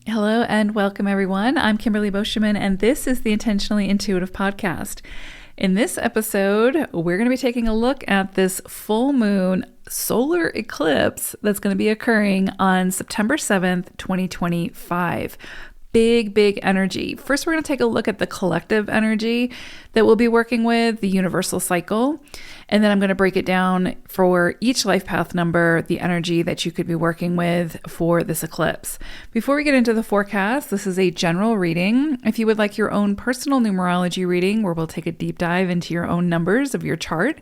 Hello and welcome, everyone. I'm Kimberly Boscheman, and this is the Intentionally Intuitive Podcast. In this episode, we're going to be taking a look at this full moon solar eclipse that's going to be occurring on September 7th, 2025. Big energy. First, we're going to take a look at the collective energy that we'll be working with, the universal cycle. And then I'm going to break it down for each life path number, the energy that you could be working with for this eclipse. Before we get into the forecast, this is a general reading. If you would like your own personal numerology reading, where we'll take a deep dive into your own numbers of your chart,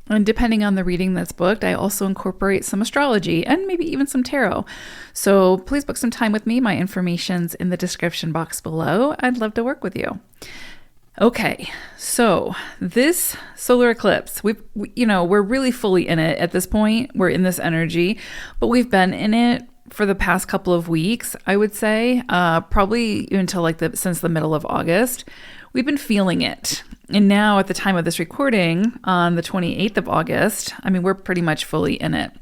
and depending on the reading that's booked, I also incorporate some astrology and maybe even some tarot. So please book some time with me. My information's in the description box below. I'd love to work with you. Okay, so this solar eclipse, we're really fully in it at this point. We're in this energy, but we've been in it for the past couple of weeks, I would say, probably until since the middle of August. We've been feeling it. And now at the time of this recording, on the 28th of August, we're pretty much fully in it.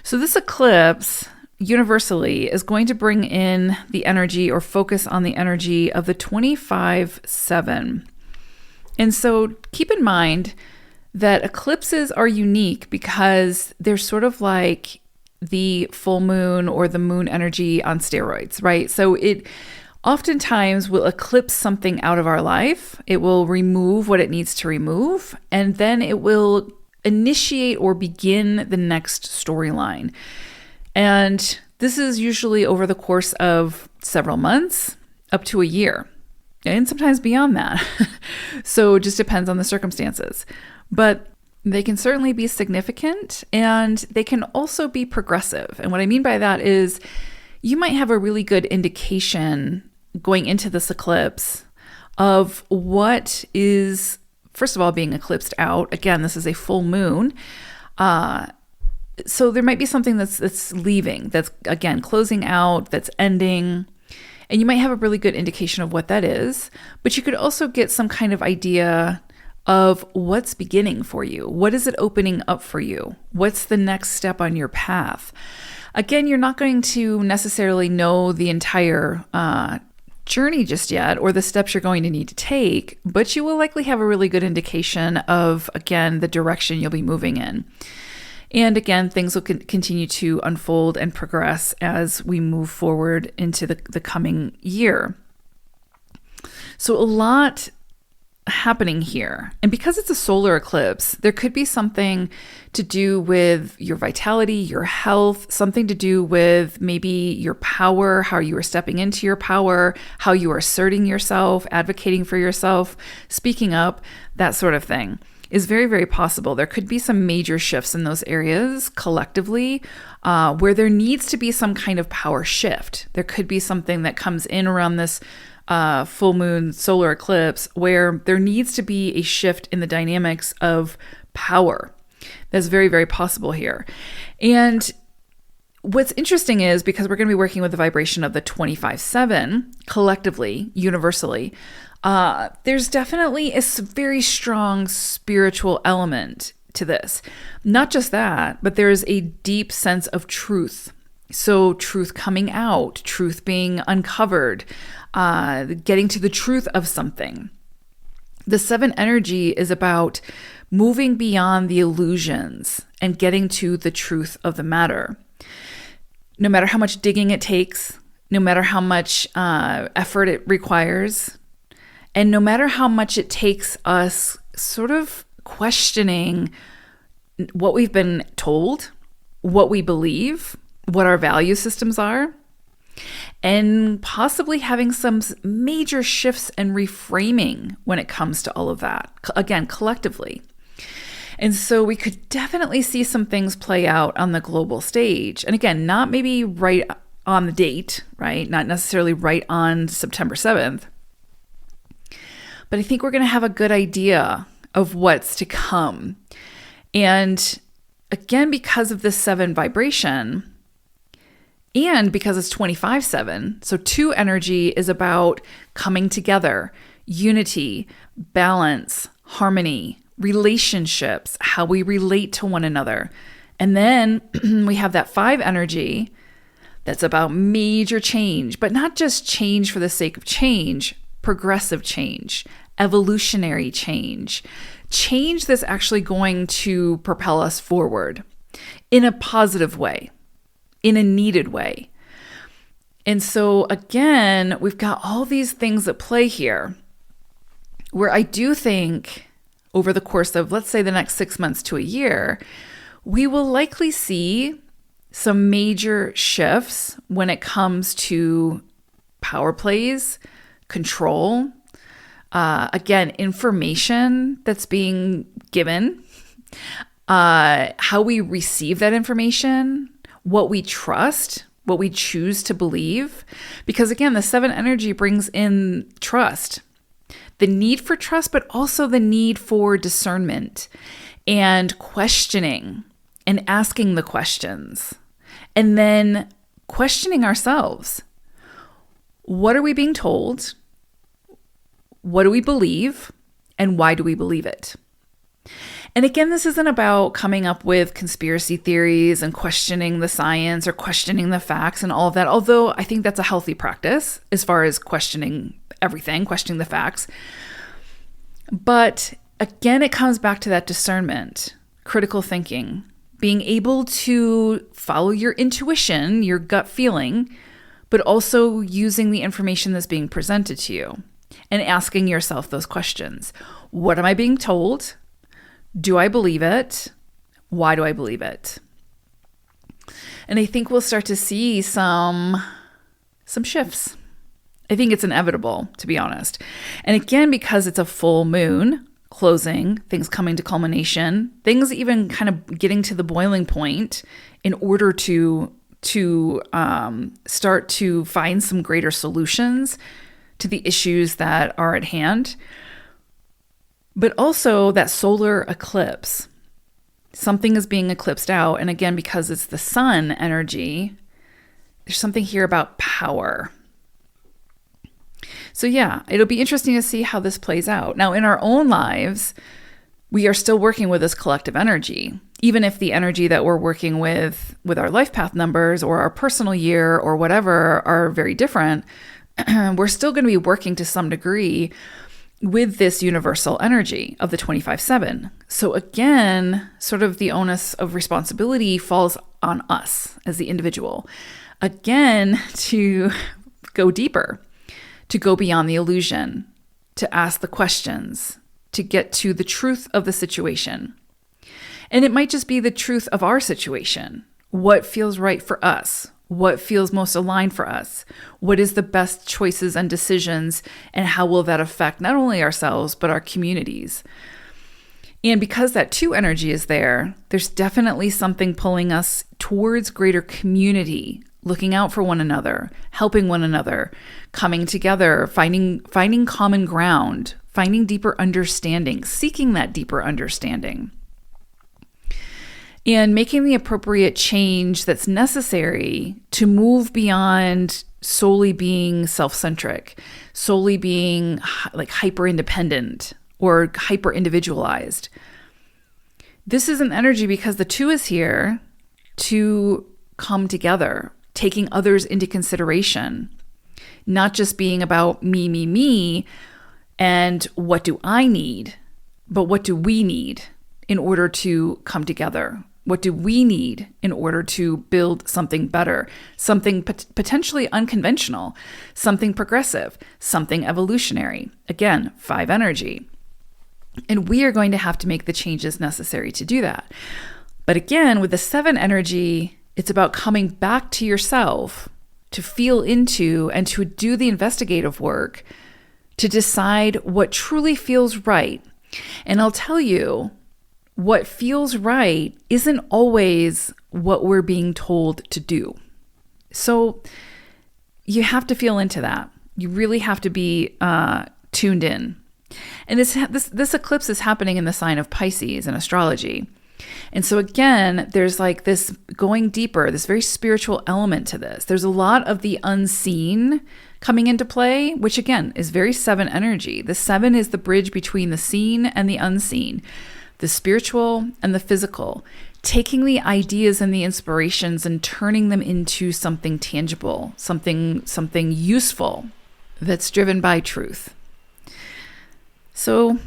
So this eclipse universally is going to bring in the energy or focus on the energy of the 25/7. And so keep in mind that eclipses are unique because they're sort of like the full moon or the moon energy on steroids, right? So it oftentimes will eclipse something out of our life. It will remove what it needs to remove, and then it will initiate or begin the next storyline. And this is usually over the course of several months, up to a year, and sometimes beyond that. So it just depends on the circumstances. But they can certainly be significant, and they can also be progressive. And what I mean by that is you might have a really good indication going into this eclipse of what is, first of all, being eclipsed out. Again, this is a full moon. So there might be something that's leaving, that's, again, closing out, that's ending. And you might have a really good indication of what that is. But you could also get some kind of idea of what's beginning for you. What is it opening up for you? What's the next step on your path? Again, you're not going to necessarily know the entire journey just yet, or the steps you're going to need to take, but you will likely have a really good indication of, again, the direction you'll be moving in. And again, things will continue to unfold and progress as we move forward into the coming year. So a lot happening here. And because it's a solar eclipse, there could be something to do with your vitality, your health, something to do with maybe your power, how you are stepping into your power, how you are asserting yourself, advocating for yourself, speaking up, that sort of thing is very, very possible. There could be some major shifts in those areas collectively where there needs to be some kind of power shift. There could be something that comes in around this full moon solar eclipse where there needs to be a shift in the dynamics of power. That's very, very possible here. And what's interesting is, because we're going to be working with the vibration of the 25/7 collectively, universally, there's definitely a very strong spiritual element to this. Not just that, but there's a deep sense of truth. So truth coming out, truth being uncovered, getting to the truth of something. The 7 energy is about moving beyond the illusions and getting to the truth of the matter. No matter how much digging it takes, no matter how much effort it requires, and no matter how much it takes us sort of questioning what we've been told, what we believe, what our value systems are, and possibly having some major shifts and reframing when it comes to all of that, again, collectively. And so we could definitely see some things play out on the global stage. And again, not maybe right on the date, right? Not necessarily right on September 7th. But I think we're going to have a good idea of what's to come. And again, because of this 7 vibration, and because it's 25/7, so 2 energy is about coming together, unity, balance, harmony, relationships, how we relate to one another. And then we have that 5 energy that's about major change, but not just change for the sake of change, progressive change, evolutionary change, change that's actually going to propel us forward in a positive way, in a needed way. And so again, we've got all these things at play here where I do think over the course of, let's say, the next 6 months to a year, we will likely see some major shifts when it comes to power plays, control, again, information that's being given, how we receive that information, what we trust, what we choose to believe. Because again, the 7 energy brings in trust, the need for trust, but also the need for discernment and questioning and asking the questions, and then questioning ourselves. What are we being told? What do we believe? And why do we believe it? And again, this isn't about coming up with conspiracy theories and questioning the science or questioning the facts and all of that, although I think that's a healthy practice as far as questioning everything, questioning the facts. But again, it comes back to that discernment, critical thinking, being able to follow your intuition, your gut feeling, but also using the information that's being presented to you and asking yourself those questions. What am I being told? Do I believe it? Why do I believe it? And I think we'll start to see some shifts. I think it's inevitable, to be honest. And again, because it's a full moon, closing, things coming to culmination, things even kind of getting to the boiling point in order to start to find some greater solutions to the issues that are at hand. But also that solar eclipse, something is being eclipsed out. And again, because it's the sun energy, there's something here about power. So yeah, it'll be interesting to see how this plays out. Now, in our own lives, we are still working with this collective energy. Even if the energy that we're working with our life path numbers or our personal year or whatever are very different, we're still going to be working to some degree with this universal energy of the 25/7. So again, sort of the onus of responsibility falls on us as the individual. Again, to go deeper, to go beyond the illusion, to ask the questions, to get to the truth of the situation. And it might just be the truth of our situation. What feels right for us? What feels most aligned for us? What is the best choices and decisions? And how will that affect not only ourselves, but our communities? And because that 2 energy is there, there's definitely something pulling us towards greater community, looking out for one another, helping one another, coming together, finding common ground, finding deeper understanding, seeking that deeper understanding, and making the appropriate change that's necessary to move beyond solely being self-centric, solely being like hyper-independent or hyper-individualized. This is an energy because the 2 is here to come together, taking others into consideration, not just being about me, and what do I need, but what do we need in order to come together? What do we need in order to build something better, something potentially unconventional, something progressive, something evolutionary? Again, 5 energy. And we are going to have to make the changes necessary to do that. But again, with the 7 energy, it's about coming back to yourself, to feel into and to do the investigative work, to decide what truly feels right. And I'll tell you, what feels right isn't always what we're being told to do. So you have to feel into that. You really have to be tuned in. And this eclipse is happening in the sign of Pisces in astrology. And so again, there's like this going deeper, this very spiritual element to this. There's a lot of the unseen coming into play, which again is very 7 energy. The 7 is the bridge between the seen and the unseen, the spiritual and the physical, taking the ideas and the inspirations and turning them into something tangible, something useful that's driven by truth. So,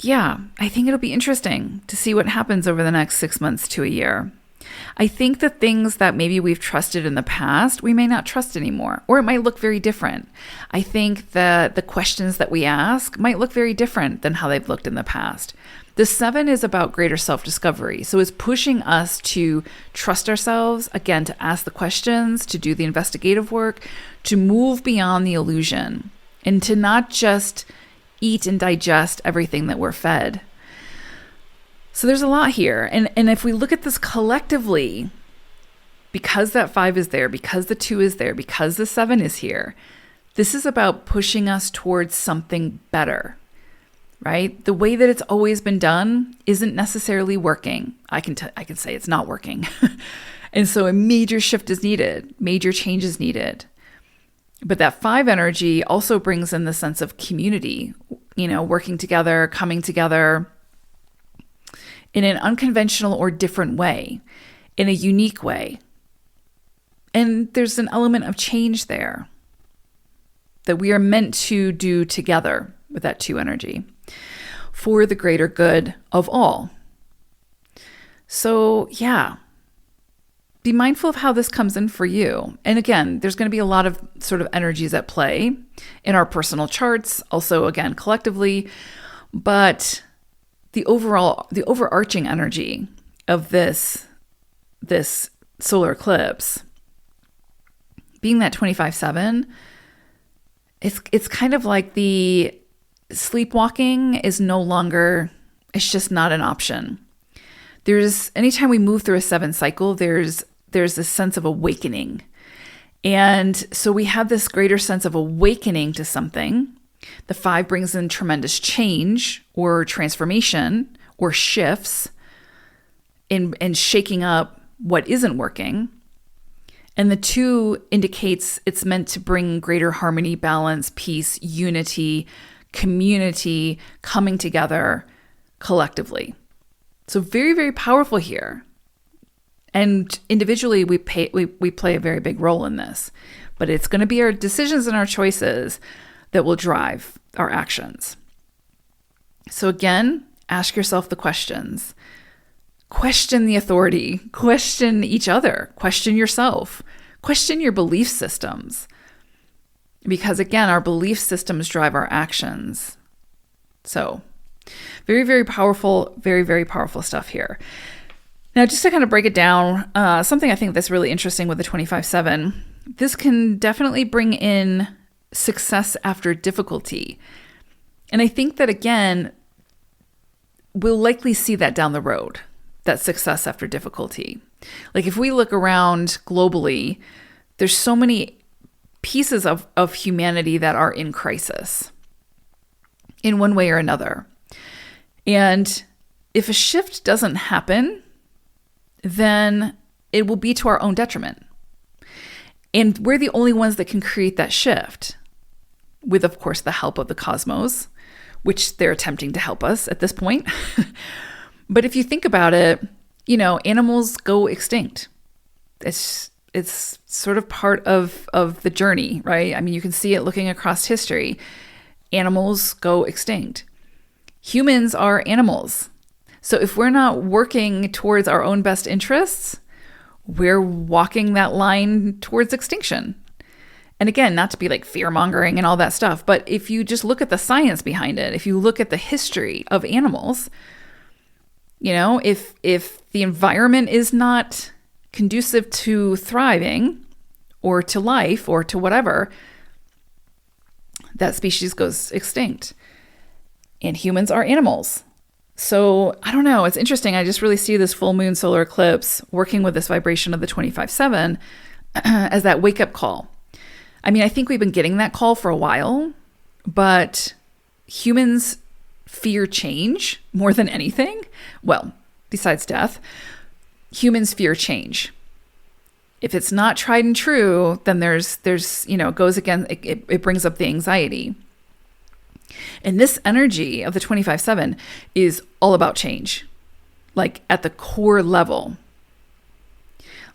yeah, I think it'll be interesting to see what happens over the next 6 months to a year. I think the things that maybe we've trusted in the past, we may not trust anymore, or it might look very different. I think that the questions that we ask might look very different than how they've looked in the past. The 7 is about greater self-discovery. So it's pushing us to trust ourselves, again, to ask the questions, to do the investigative work, to move beyond the illusion, and to not just eat and digest everything that we're fed. So there's a lot here. And if we look at this collectively, because that 5 is there, because the 2 is there, because the 7 is here, this is about pushing us towards something better, right? The way that it's always been done isn't necessarily working. I can say it's not working. And so a major shift is needed, major change is needed. But that 5 energy also brings in the sense of community, working together, coming together in an unconventional or different way, in a unique way. And there's an element of change there that we are meant to do together with that 2 energy for the greater good of all. So, yeah, be mindful of how this comes in for you. And again, there's going to be a lot of sort of energies at play in our personal charts, also, again, collectively, but the overarching energy of this solar eclipse being that 25/7, it's kind of like the sleepwalking is no longer, it's just not an option. Anytime we move through a 7 cycle, there's this sense of awakening. And so we have this greater sense of awakening to something. The 5 brings in tremendous change or transformation or shifts in shaking up what isn't working. And the 2 indicates it's meant to bring greater harmony, balance, peace, unity, community, coming together collectively. So very, very powerful here. And individually, we play a very big role in this. But it's going to be our decisions and our choices that will drive our actions. So again, ask yourself the questions. Question the authority. Question each other. Question yourself. Question your belief systems. Because again, our belief systems drive our actions. So very, very powerful, very, very powerful stuff here. Now, just to kind of break it down, something I think that's really interesting with the 25/7, this can definitely bring in success after difficulty. And I think that, again, we'll likely see that down the road, that success after difficulty. Like if we look around globally, there's so many pieces of humanity that are in crisis in one way or another. And if a shift doesn't happen, then it will be to our own detriment. And we're the only ones that can create that shift with, of course, the help of the cosmos, which they're attempting to help us at this point. But if you think about it, animals go extinct. It's sort of part of the journey, right? I mean, you can see it looking across history. Animals go extinct. Humans are animals. So if we're not working towards our own best interests, we're walking that line towards extinction. And again, not to be like fear-mongering and all that stuff, but if you just look at the science behind it, if you look at the history of animals, if the environment is not conducive to thriving or to life or to whatever, that species goes extinct. And humans are animals. So I don't know. It's interesting. I just really see this full moon solar eclipse working with this vibration of the 25/7 as that wake-up call. I mean, I think we've been getting that call for a while, but humans fear change more than anything. Well, besides death, humans fear change. If it's not tried and true, then there's it goes again, it brings up the anxiety. And this energy of the 25/7 is all about change. like at the core level,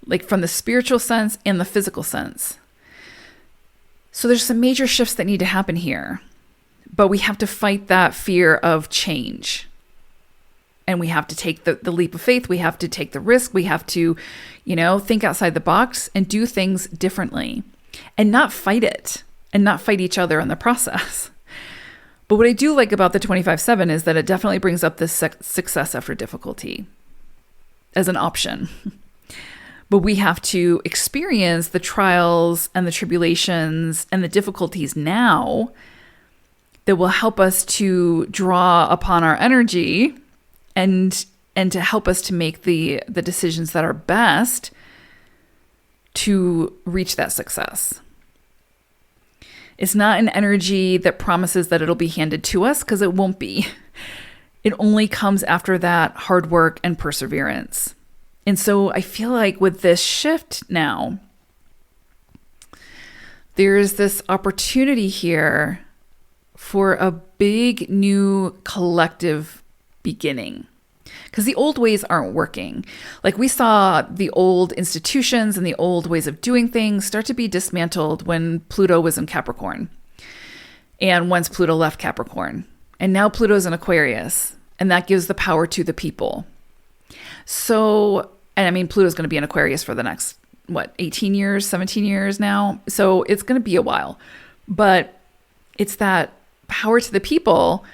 like from the spiritual sense and the physical sense. So there's some major shifts that need to happen here, but we have to fight that fear of change. And we have to take the leap of faith. We have to take the risk. We have to, think outside the box and do things differently and not fight it and not fight each other in the process. But what I do like about the 25/7 is that it definitely brings up this success after difficulty as an option. But we have to experience the trials and the tribulations and the difficulties now that will help us to draw upon our energy and to help us to make the decisions that are best to reach that success. It's not an energy that promises that it'll be handed to us, because it won't be. It only comes after that hard work and perseverance. And so I feel like with this shift now, there's this opportunity here for a big new collective beginning. Because the old ways aren't working. Like we saw the old institutions and the old ways of doing things start to be dismantled when Pluto was in Capricorn. And once Pluto left Capricorn. And now Pluto's in Aquarius. And that gives the power to the people. So, and I mean, Pluto's going to be in Aquarius for the next, 18 years, 17 years now. So it's going to be a while. But it's that power to the people,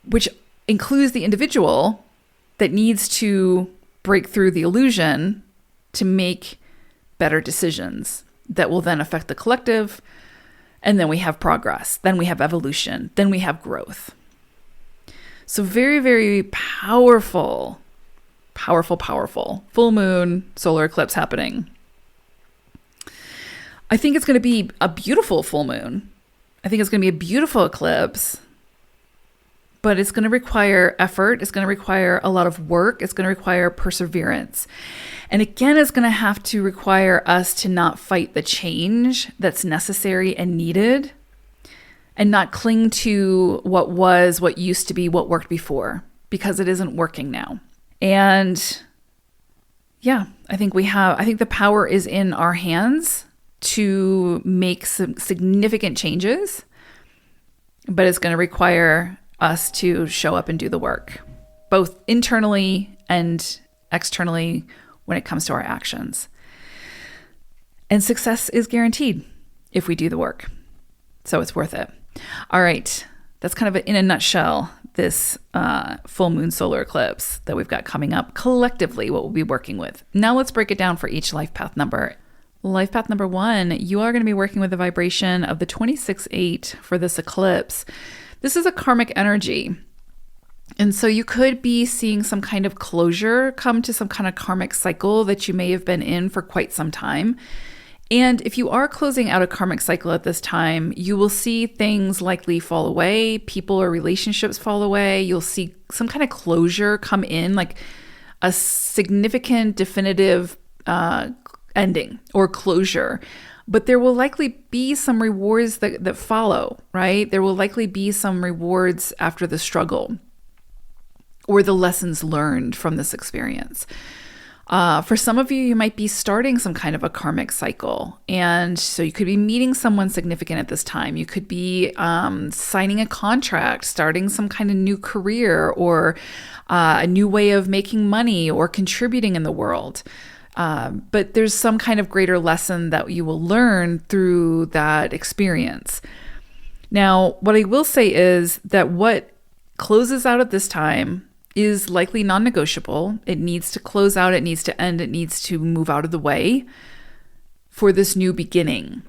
which includes the individual, that needs to break through the illusion to make better decisions that will then affect the collective. And then we have progress. Then we have evolution. Then we have growth. So very, very powerful full moon solar eclipse happening. I think it's going to be a beautiful full moon. I think it's going to be a beautiful eclipse. But it's going to require effort. It's going to require a lot of work. It's going to require perseverance. And again, it's going to have to require us to not fight the change that's necessary and needed, and not cling to what was, what used to be, what worked before, because it isn't working now. And yeah, I think the power is in our hands to make some significant changes, but it's going to require us to show up and do the work, both internally and externally when it comes to our actions. And success is guaranteed if we do the work. So it's worth it. All right. That's kind of in a nutshell, this full moon solar eclipse that we've got coming up collectively, what we'll be working with. Now let's break it down for each life path number. Life path number 1, you are going to be working with the vibration of the 26/8 for this eclipse. This is a karmic energy. And so you could be seeing some kind of closure, come to some kind of karmic cycle that you may have been in for quite some time. And if you are closing out a karmic cycle at this time, you will see things likely fall away, people or relationships fall away. You'll see some kind of closure come in, like a significant, definitive ending or closure. But there will likely be some rewards that follow, right? There will likely be some rewards after the struggle or the lessons learned from this experience. For some of you, you might be starting some kind of a karmic cycle. And so you could be meeting someone significant at this time. You could be signing a contract, starting some kind of new career or a new way of making money or contributing in the world. But there's some kind of greater lesson that you will learn through that experience. Now, what I will say is that what closes out at this time is likely non-negotiable. It needs to close out. It needs to end. It needs to move out of the way for this new beginning.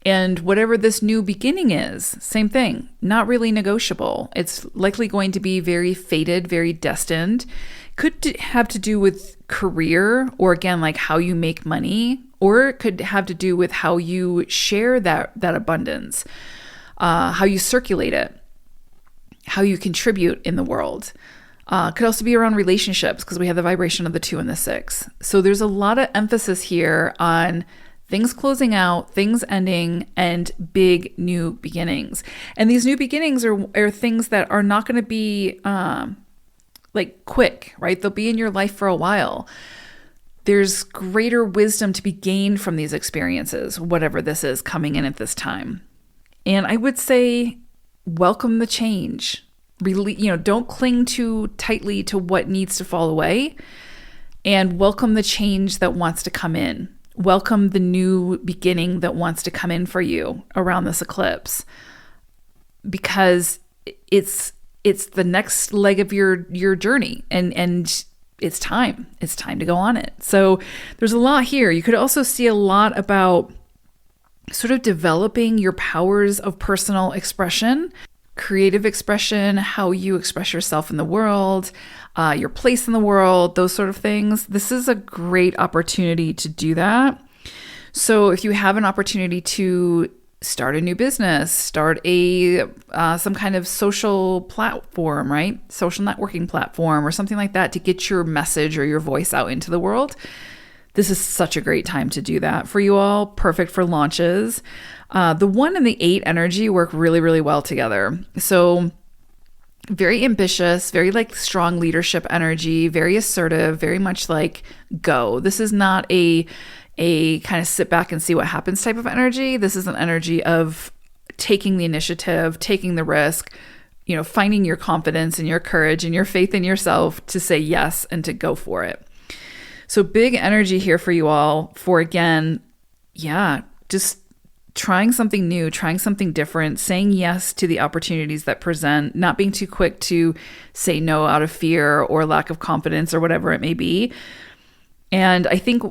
And whatever this new beginning is, same thing, not really negotiable. It's likely going to be very fated, very destined. Could have to do with career, or again, like how you make money, or it could have to do with how you share that abundance, how you circulate it, how you contribute in the world. Could also be around relationships, because we have the vibration of the 2 and the 6. So there's a lot of emphasis here on things closing out, things ending, and big new beginnings. And these new beginnings are things that are not going to be like quick, right? They'll be in your life for a while. There's greater wisdom to be gained from these experiences, whatever this is coming in at this time. And I would say, welcome the change. Really, don't cling too tightly to what needs to fall away, and welcome the change that wants to come in. Welcome the new beginning that wants to come in for you around this eclipse, because it's the next leg of your journey, and it's time to go on it. So there's a lot here. You could also see a lot about sort of developing your powers of personal expression, creative expression, how you express yourself in the world, your place in the world, those sort of things. This is a great opportunity to do that. So if you have an opportunity to start a new business, start some kind of social platform, right? Social networking platform or something like that to get your message or your voice out into the world. This is such a great time to do that for you all. Perfect for launches. The 1 and the 8 energy work really, really well together. So very ambitious, very like strong leadership energy, very assertive, very much like go. This is not a kind of sit back and see what happens type of energy. This is an energy of taking the initiative, taking the risk, finding your confidence and your courage and your faith in yourself to say yes and to go for it. So big energy here for you all for, again, just trying something new, trying something different, saying yes to the opportunities that present, not being too quick to say no out of fear or lack of confidence or whatever it may be. And I think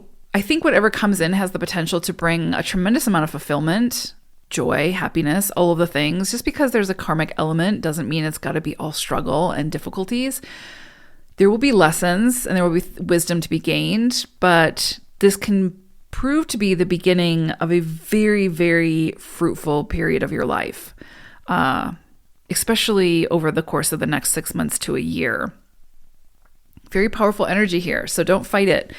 whatever comes in has the potential to bring a tremendous amount of fulfillment, joy, happiness, all of the things. Just because there's a karmic element doesn't mean it's got to be all struggle and difficulties. There will be lessons and there will be wisdom to be gained, but this can prove to be the beginning of a very, very fruitful period of your life, especially over the course of the next 6 months to a year. Very powerful energy here, so don't fight it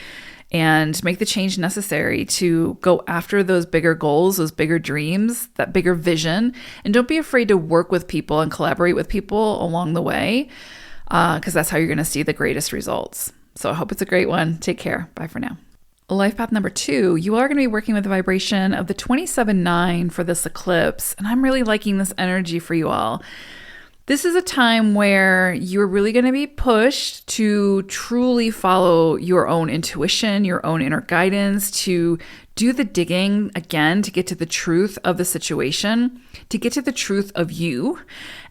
and make the change necessary to go after those bigger goals, those bigger dreams, that bigger vision, and don't be afraid to work with people and collaborate with people along the way, because that's how you're going to see the greatest results. So I hope it's a great one. Take care. Bye for now. Life path number 2, you are going to be working with the vibration of the 27-9 for this eclipse. And I'm really liking this energy for you all. This is a time where you're really going to be pushed to truly follow your own intuition, your own inner guidance, to do the digging again, to get to the truth of the situation, to get to the truth of you,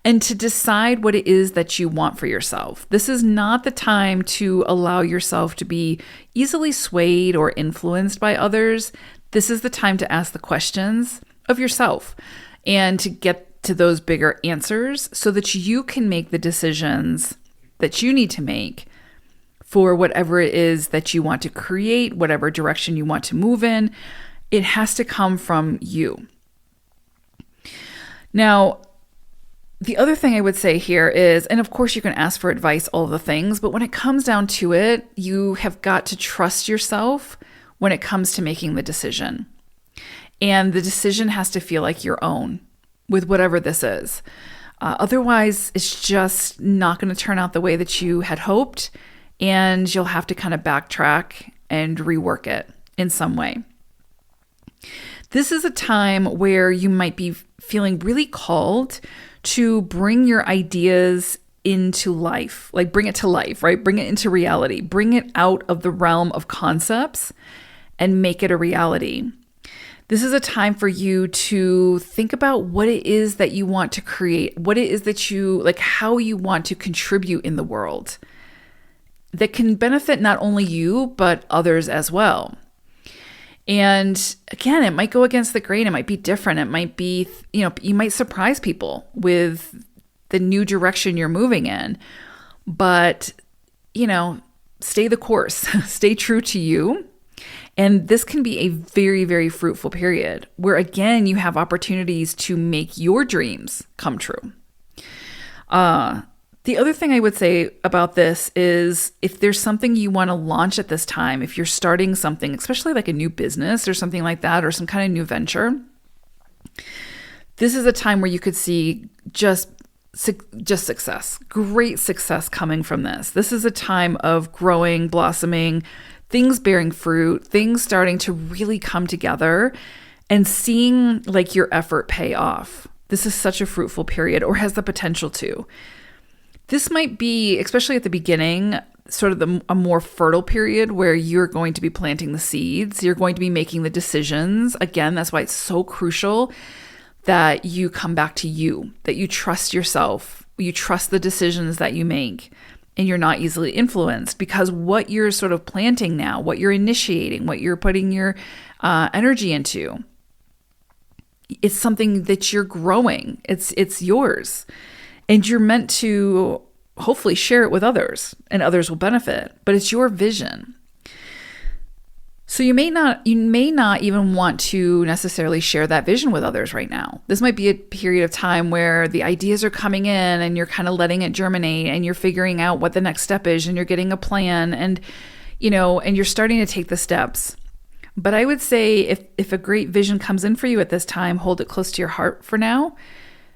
and to decide what it is that you want for yourself. This is not the time to allow yourself to be easily swayed or influenced by others. This is the time to ask the questions of yourself and to get to those bigger answers so that you can make the decisions that you need to make for whatever it is that you want to create, whatever direction you want to move in. It has to come from you. Now, the other thing I would say here is, and of course you can ask for advice, all of the things, but when it comes down to it, you have got to trust yourself when it comes to making the decision. And the decision has to feel like your own with whatever this is. Otherwise, it's just not going to turn out the way that you had hoped, and you'll have to kind of backtrack and rework it in some way. This is a time where you might be feeling really called to bring your ideas into life, like bring it to life, right? Bring it into reality, bring it out of the realm of concepts and make it a reality. This is a time for you to think about what it is that you want to create, what it is that you, like how you want to contribute in the world that can benefit not only you, but others as well. And again, it might go against the grain. It might be different. It might be, you might surprise people with the new direction you're moving in, but, stay the course, stay true to you. And this can be a very, very fruitful period where, again, you have opportunities to make your dreams come true. The other thing I would say about this is if there's something you want to launch at this time, if you're starting something, especially like a new business or something like that, or some kind of new venture, this is a time where you could see just just success, great success coming from this. This is a time of growing, blossoming, things bearing fruit, things starting to really come together and seeing like your effort pay off. This is such a fruitful period, or has the potential to. This might be, especially at the beginning, sort of a more fertile period where you're going to be planting the seeds. You're going to be making the decisions. Again, that's why it's so crucial that you come back to you, that you trust yourself, you trust the decisions that you make, and you're not easily influenced, because what you're sort of planting now, what you're initiating, what you're putting your energy into, it's something that you're growing. It's yours. And you're meant to hopefully share it with others, and others will benefit, but it's your vision. So you may not even want to necessarily share that vision with others right now. This might be a period of time where the ideas are coming in and you're kind of letting it germinate, and you're figuring out what the next step is, and you're getting a plan, and and you're starting to take the steps. But I would say if a great vision comes in for you at this time, hold it close to your heart for now,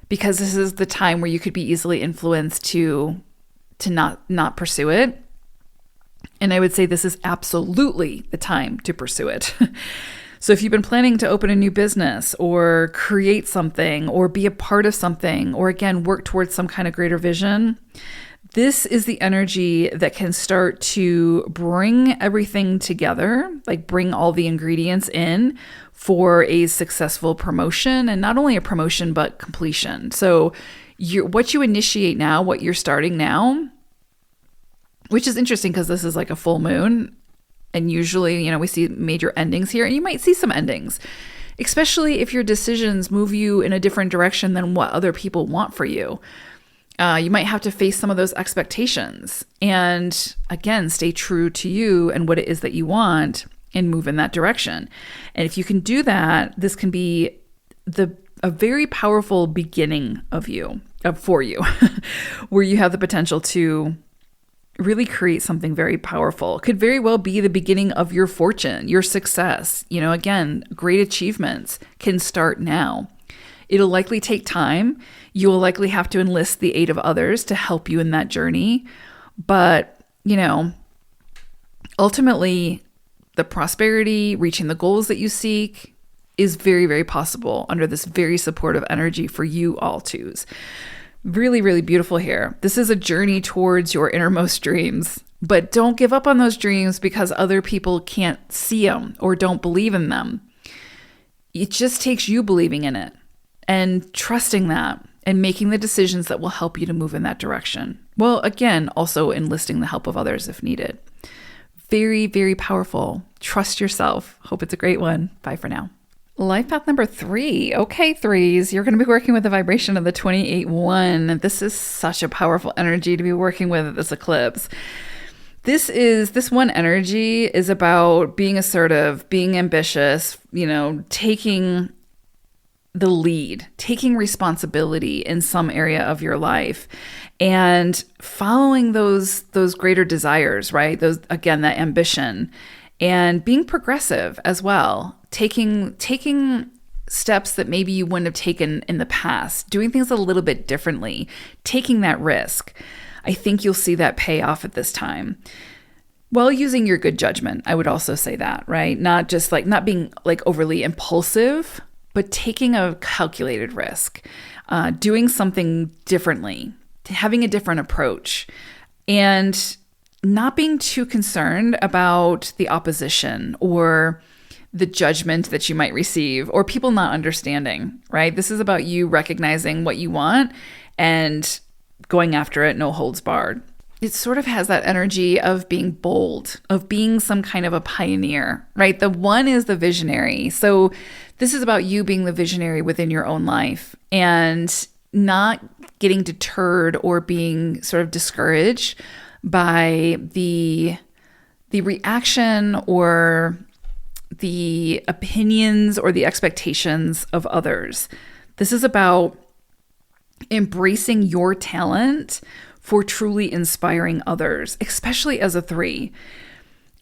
because this is the time where you could be easily influenced to not pursue it. And I would say this is absolutely the time to pursue it. So if you've been planning to open a new business or create something or be a part of something, or again, work towards some kind of greater vision, this is the energy that can start to bring everything together, like bring all the ingredients in for a successful promotion, and not only a promotion, but completion. So what you initiate now, what you're starting now, which is interesting because this is like a full moon, and usually, we see major endings here, and you might see some endings, especially if your decisions move you in a different direction than what other people want for you. You might have to face some of those expectations and, again, stay true to you and what it is that you want and move in that direction. And if you can do that, this can be a very powerful beginning for you, where you have the potential to really create something very powerful. It could very well be the beginning of your fortune, your success. Again, great achievements can start now. It'll likely take time. You will likely have to enlist the aid of others to help you in that journey. But, ultimately, the prosperity, reaching the goals that you seek is very, very possible under this very supportive energy for you all twos. Really, really beautiful here. This is a journey towards your innermost dreams, but don't give up on those dreams because other people can't see them or don't believe in them. It just takes you believing in it and trusting that and making the decisions that will help you to move in that direction. Well, again, also enlisting the help of others if needed. Very, very powerful. Trust yourself. Hope it's a great one. Bye for now. Life path number 3. Okay, threes, you're going to be working with the vibration of the 28-1. This is such a powerful energy to be working with at this eclipse. This one energy is about being assertive, being ambitious, taking the lead, taking responsibility in some area of your life and following those greater desires, right? That ambition, and being progressive as well. Taking steps that maybe you wouldn't have taken in the past, doing things a little bit differently, taking that risk. I think you'll see that pay off at this time. While using your good judgment, I would also say that, right? Not just not being overly impulsive, but taking a calculated risk, doing something differently, having a different approach, and not being too concerned about the opposition or the judgment that you might receive or people not understanding, right? This is about you recognizing what you want and going after it, no holds barred. It sort of has that energy of being bold, of being some kind of a pioneer, right? The 1 is the visionary. So this is about you being the visionary within your own life and not getting deterred or being sort of discouraged by the reaction or the opinions or the expectations of others. This is about embracing your talent for truly inspiring others, especially as a 3,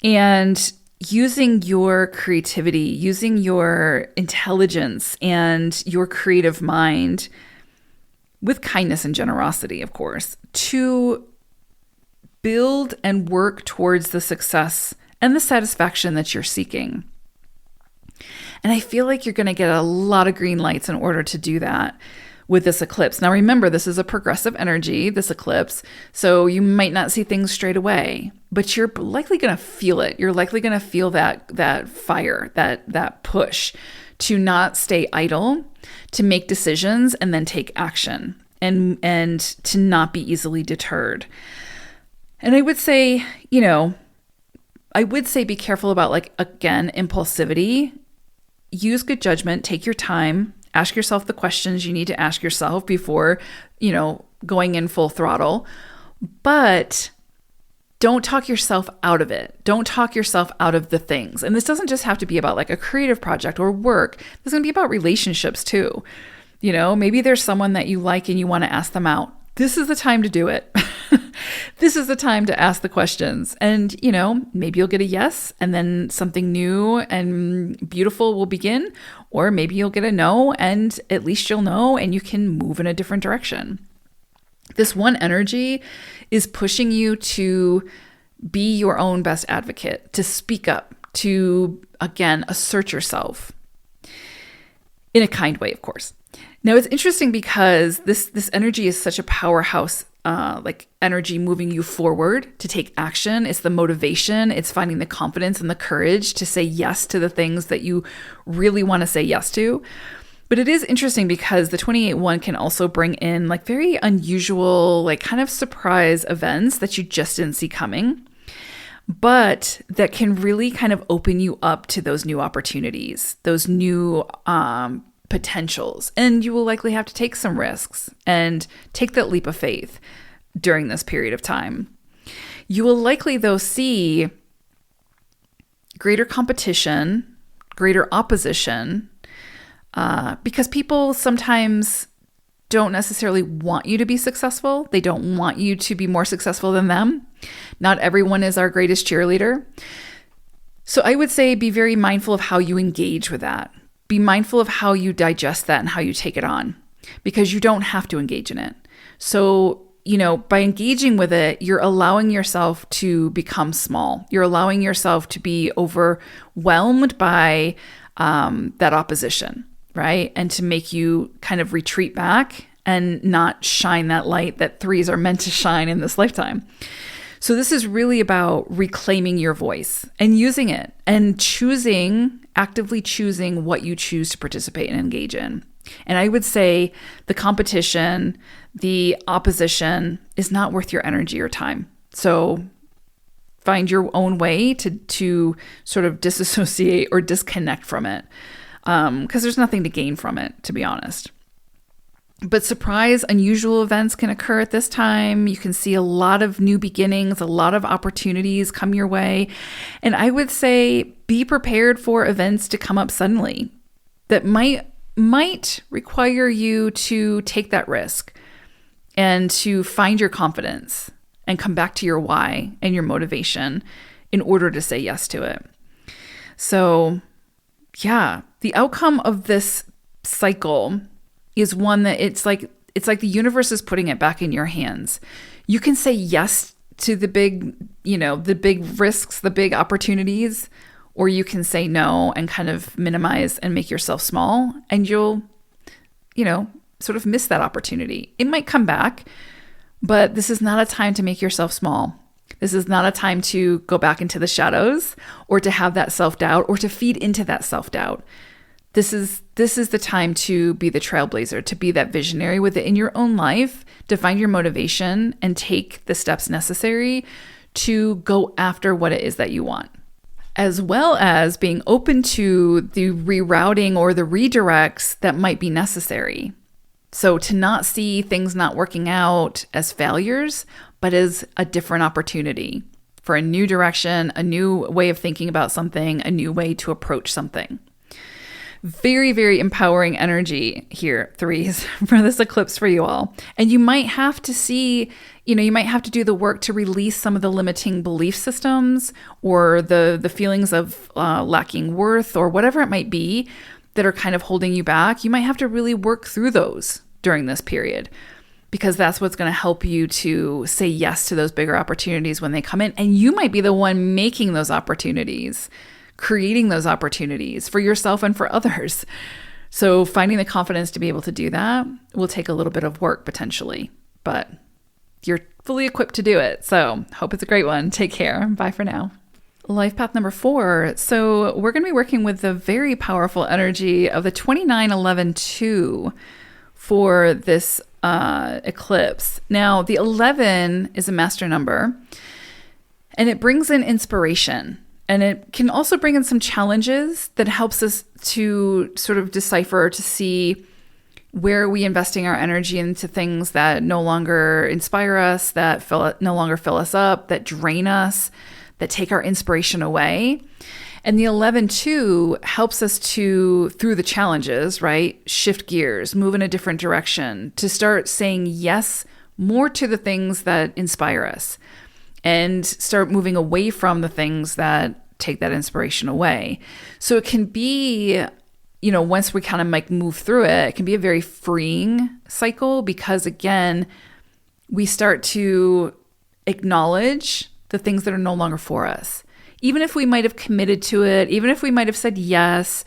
and using your creativity, using your intelligence and your creative mind with kindness and generosity, of course, to build and work towards the success and the satisfaction that you're seeking. And I feel like you're going to get a lot of green lights in order to do that with this eclipse. Now, remember, this is a progressive energy, this eclipse, so you might not see things straight away, but you're likely going to feel it. You're likely going to feel that fire, that push to not stay idle, to make decisions and then take action, and to not be easily deterred. And I would say, be careful about, like, again, impulsivity. Use good judgment, take your time, ask yourself the questions you need to ask yourself before, going in full throttle. But don't talk yourself out of it. Don't talk yourself out of the things. And this doesn't just have to be about like a creative project or work. This is going to be about relationships too. Maybe there's someone that you like and you want to ask them out. This is the time to do it. This is the time to ask the questions. And, maybe you'll get a yes, and then something new and beautiful will begin. Or maybe you'll get a no, and at least you'll know and you can move in a different direction. This one energy is pushing you to be your own best advocate, to speak up, to, again, assert yourself in a kind way, of course. Now, it's interesting because this energy is such a powerhouse energy moving you forward to take action. It's the motivation. It's finding the confidence and the courage to say yes to the things that you really want to say yes to. But it is interesting because the 28-1 can also bring in like very unusual, like kind of surprise events that you just didn't see coming, but that can really kind of open you up to those new opportunities, those new potentials. And you will likely have to take some risks and take that leap of faith during this period of time. You will likely, though, see greater competition, greater opposition, because people sometimes don't necessarily want you to be successful. They don't want you to be more successful than them. Not everyone is our greatest cheerleader. So I would say be very mindful of how you engage with that. Be mindful of how you digest that and how you take it on, because you don't have to engage in it. So, by engaging with it, you're allowing yourself to become small. You're allowing yourself to be overwhelmed by that opposition, right? And to make you kind of retreat back and not shine that light that threes are meant to shine in this lifetime. So this is really about reclaiming your voice and using it and actively choosing what you choose to participate and engage in. And I would say the competition, the opposition is not worth your energy or time. So find your own way to sort of disassociate or disconnect from it, because there's nothing to gain from it, to be honest. But surprise, unusual events can occur at this time. You can see a lot of new beginnings, a lot of opportunities come your way. And I would say be prepared for events to come up suddenly that might require you to take that risk and to find your confidence and come back to your why and your motivation in order to say yes to it. So, yeah, the outcome of this cycle is one that it's like the universe is putting it back in your hands. You can say yes to the big risks, the big opportunities, or you can say no and kind of minimize and make yourself small, and you'll, sort of miss that opportunity. It might come back, but this is not a time to make yourself small. This is not a time to go back into the shadows or to have that self-doubt or to feed into that self-doubt. This is the time to be the trailblazer, to be that visionary with it in your own life, to find your motivation and take the steps necessary to go after what it is that you want, as well as being open to the rerouting or the redirects that might be necessary. So to not see things not working out as failures, but as a different opportunity for a new direction, a new way of thinking about something, a new way to approach something. Very, very empowering energy here, threes, for this eclipse for you all. And you might have to you might have to do the work to release some of the limiting belief systems or the feelings of lacking worth or whatever it might be that are kind of holding you back. You might have to really work through those during this period. because that's what's going to help you to say yes to those bigger opportunities when they come in. And you might be the one making those opportunities, creating those opportunities for yourself and for others. So finding the confidence to be able to do that will take a little bit of work potentially, but you're fully equipped to do it. So hope it's a great one. Take care. Bye for now. Life path number 4. So we're going to be working with the very powerful energy of the 2911-2 for this eclipse. Now, the 11 is a master number, and it brings in inspiration. And it can also bring in some challenges that helps us to sort of decipher, to see where are we investing our energy into things that no longer inspire us, that no longer fill us up, that drain us, that take our inspiration away. And the 11-2 helps us to, through the challenges, right, shift gears, move in a different direction, to start saying yes more to the things that inspire us and start moving away from the things that take that inspiration away. So it can be, once we kind of like move through it, it can be a very freeing cycle because, again, we start to acknowledge the things that are no longer for us. Even if we might have committed to it, even if we might have said yes,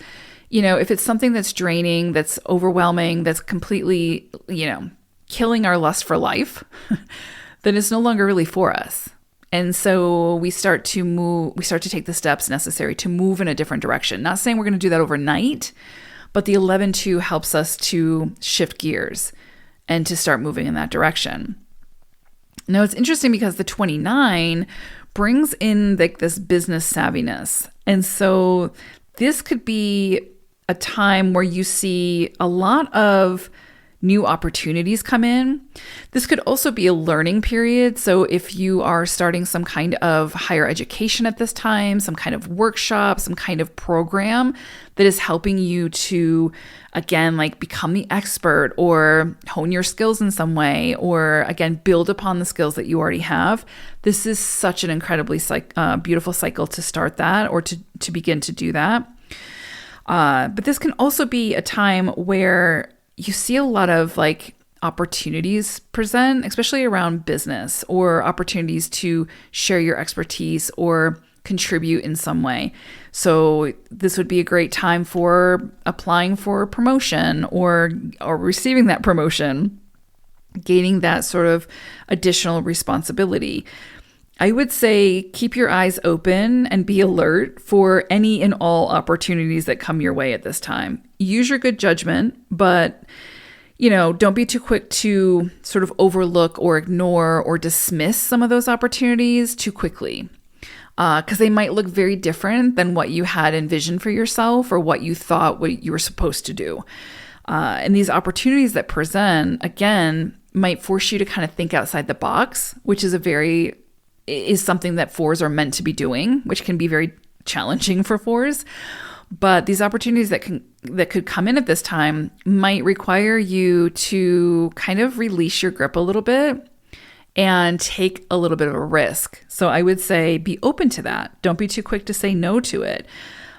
if it's something that's draining, that's overwhelming, that's completely, killing our lust for life, then it's no longer really for us. And so we start to take the steps necessary to move in a different direction. Not saying we're going to do that overnight, but the 11-2 helps us to shift gears and to start moving in that direction. Now, it's interesting because the 29 brings in like this business savviness. And so this could be a time where you see a lot of new opportunities come in. This could also be a learning period. So if you are starting some kind of higher education at this time, some kind of workshop, some kind of program that is helping you to, again, like become the expert or hone your skills in some way, or again, build upon the skills that you already have, this is such an incredibly beautiful cycle to start that or to begin to do that. But this can also be a time where you see a lot of like opportunities present, especially around business or opportunities to share your expertise or contribute in some way. So this would be a great time for applying for a promotion or receiving that promotion, gaining that sort of additional responsibility. I would say keep your eyes open and be alert for any and all opportunities that come your way at this time. Use your good judgment, but don't be too quick to sort of overlook or ignore or dismiss some of those opportunities too quickly, because they might look very different than what you had envisioned for yourself or what you thought what you were supposed to do. And these opportunities that present, again, might force you to kind of think outside the box, which is something that 4s are meant to be doing, which can be very challenging for 4s. But these opportunities that could come in at this time might require you to kind of release your grip a little bit and take a little bit of a risk. So I would say be open to that. Don't be too quick to say no to it.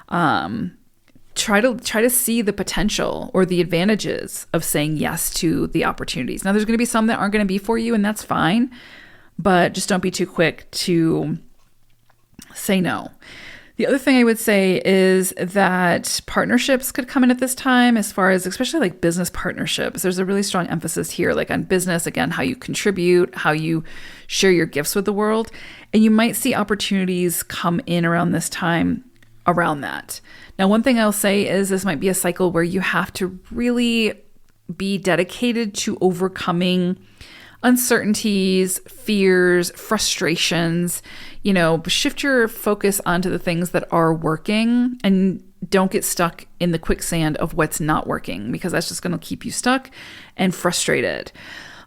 Try to see the potential or the advantages of saying yes to the opportunities. Now, there's going to be some that aren't going to be for you, and that's fine. But just don't be too quick to say no. The other thing I would say is that partnerships could come in at this time, as far as especially like business partnerships. There's a really strong emphasis here, like on business, again, how you contribute, how you share your gifts with the world. And you might see opportunities come in around this time around that. Now, one thing I'll say is this might be a cycle where you have to really be dedicated to overcoming uncertainties, fears, frustrations. Shift your focus onto the things that are working and don't get stuck in the quicksand of what's not working, because that's just going to keep you stuck and frustrated.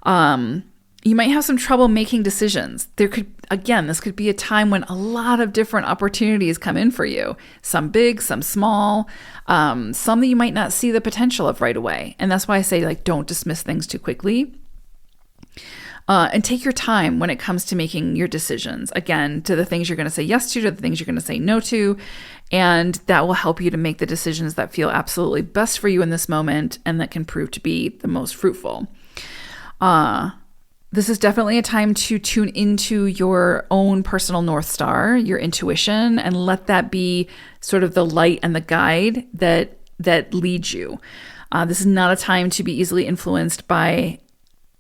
You might have some trouble making decisions. This could be a time when a lot of different opportunities come in for you, some big, some small, some that you might not see the potential of right away. And that's why I say, like, don't dismiss things too quickly. And take your time when it comes to making your decisions, again, to the things you're going to say yes to the things you're going to say no to. And that will help you to make the decisions that feel absolutely best for you in this moment and that can prove to be the most fruitful. This is definitely a time to tune into your own personal North Star, your intuition, and let that be sort of the light and the guide that leads you. This is not a time to be easily influenced by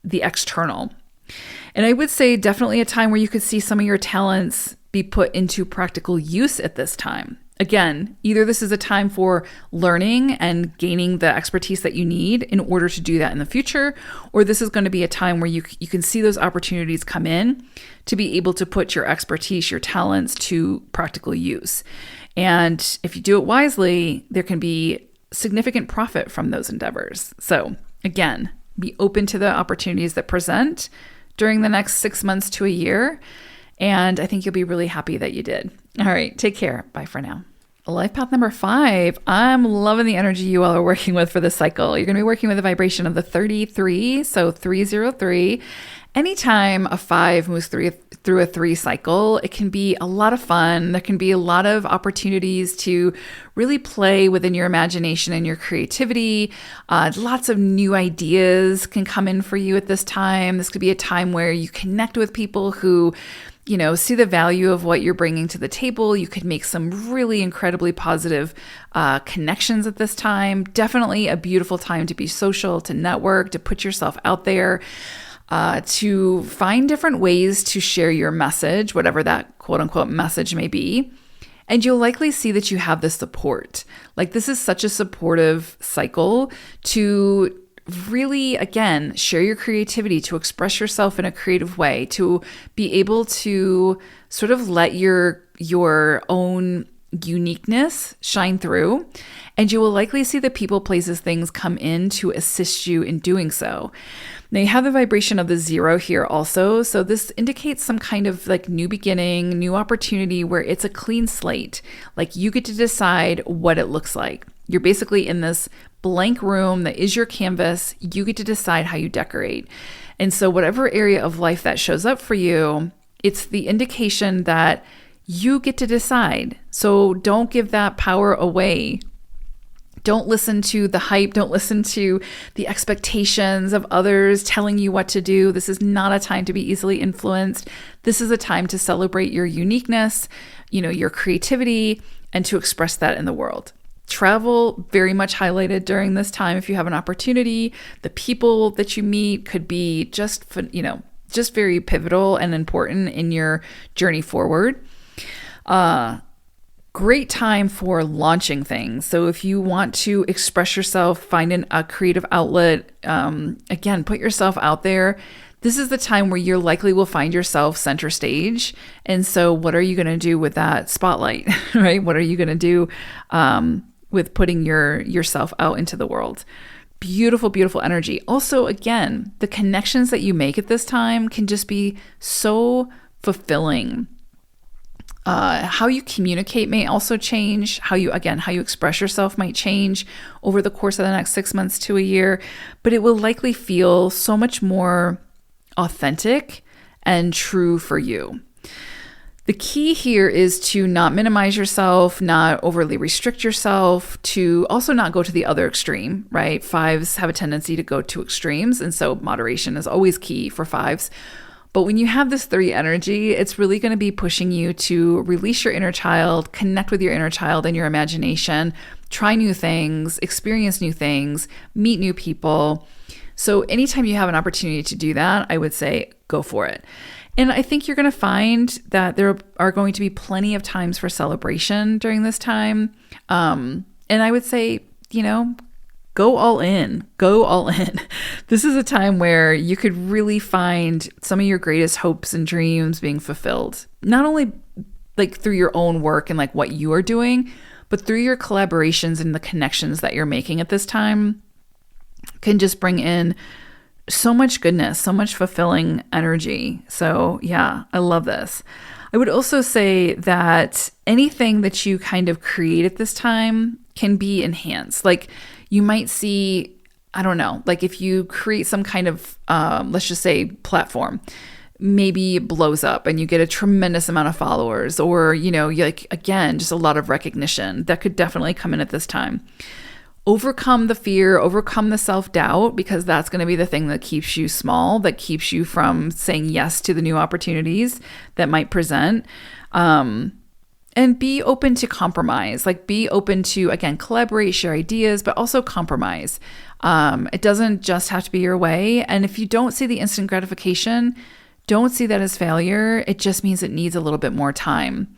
the external. And I would say definitely a time where you could see some of your talents be put into practical use at this time. Again, either this is a time for learning and gaining the expertise that you need in order to do that in the future, or this is going to be a time where you can see those opportunities come in to be able to put your expertise, your talents to practical use. And if you do it wisely, there can be significant profit from those endeavors. So again, be open to the opportunities that present during the next 6 months to a year. And I think you'll be really happy that you did. All right, take care. Bye for now. Life path number 5. I'm loving the energy you all are working with for this cycle. You're going to be working with the vibration of the 33, so 303. Anytime a 5 moves through a 3 cycle, it can be a lot of fun. There can be a lot of opportunities to really play within your imagination and your creativity. Lots of new ideas can come in for you at this time. This could be a time where you connect with people who see the value of what you're bringing to the table. You could make some really incredibly positive connections at this time. Definitely a beautiful time to be social, to network, to put yourself out there, to find different ways to share your message, whatever that quote unquote message may be. And you'll likely see that you have the support. Like, this is such a supportive cycle to really, again, share your creativity, to express yourself in a creative way, to be able to sort of let your own uniqueness shine through. And you will likely see the people, places, things come in to assist you in doing so. Now, you have the vibration of the 0 here also. So this indicates some kind of like new beginning, new opportunity where it's a clean slate. Like, you get to decide what it looks like. You're basically in this blank room that is your canvas. You get to decide how you decorate. And so whatever area of life that shows up for you, it's the indication that you get to decide. So don't give that power away. Don't listen to the hype. Don't listen to the expectations of others telling you what to do. This is not a time to be easily influenced. This is a time to celebrate your uniqueness, your creativity, and to express that in the world. Travel, very much highlighted during this time if you have an opportunity. The people that you meet could be just very pivotal and important in your journey forward. Great time for launching things. So if you want to express yourself, find a creative outlet, again, put yourself out there. This is the time where you likely will find yourself center stage. And so what are you going to do with that spotlight, right? What are you going to do with putting yourself out into the world? Beautiful, beautiful energy. Also, again, the connections that you make at this time can just be so fulfilling. How you communicate may also change. How you express yourself might change over the course of the next 6 months to a year, but it will likely feel so much more authentic and true for you. The key here is to not minimize yourself, not overly restrict yourself, to also not go to the other extreme, right? 5s have a tendency to go to extremes, and so moderation is always key for 5s. But when you have this 3 energy, it's really going to be pushing you to release your inner child, connect with your inner child and your imagination, try new things, experience new things, meet new people. So anytime you have an opportunity to do that, I would say go for it. And I think you're going to find that there are going to be plenty of times for celebration during this time. And I would say, go all in. Go all in. This is a time where you could really find some of your greatest hopes and dreams being fulfilled. Not only like through your own work and like what you are doing, but through your collaborations and the connections that you're making at this time can just bring in so much goodness, so much fulfilling energy. So yeah, I love this. I would also say that anything that you kind of create at this time can be enhanced. Like, you might see, I don't know, like if you create some kind of, let's just say platform, maybe it blows up and you get a tremendous amount of followers, or, you again, just a lot of recognition that could definitely come in at this time. overcome the fear, overcome the self-doubt, because that's going to be the thing that keeps you small, that keeps you from saying yes to the new opportunities that might present. And be open to compromise, like be open to, again, collaborate, share ideas, but also compromise. It doesn't just have to be your way. And if you don't see the instant gratification, don't see that as failure. It just means it needs a little bit more time.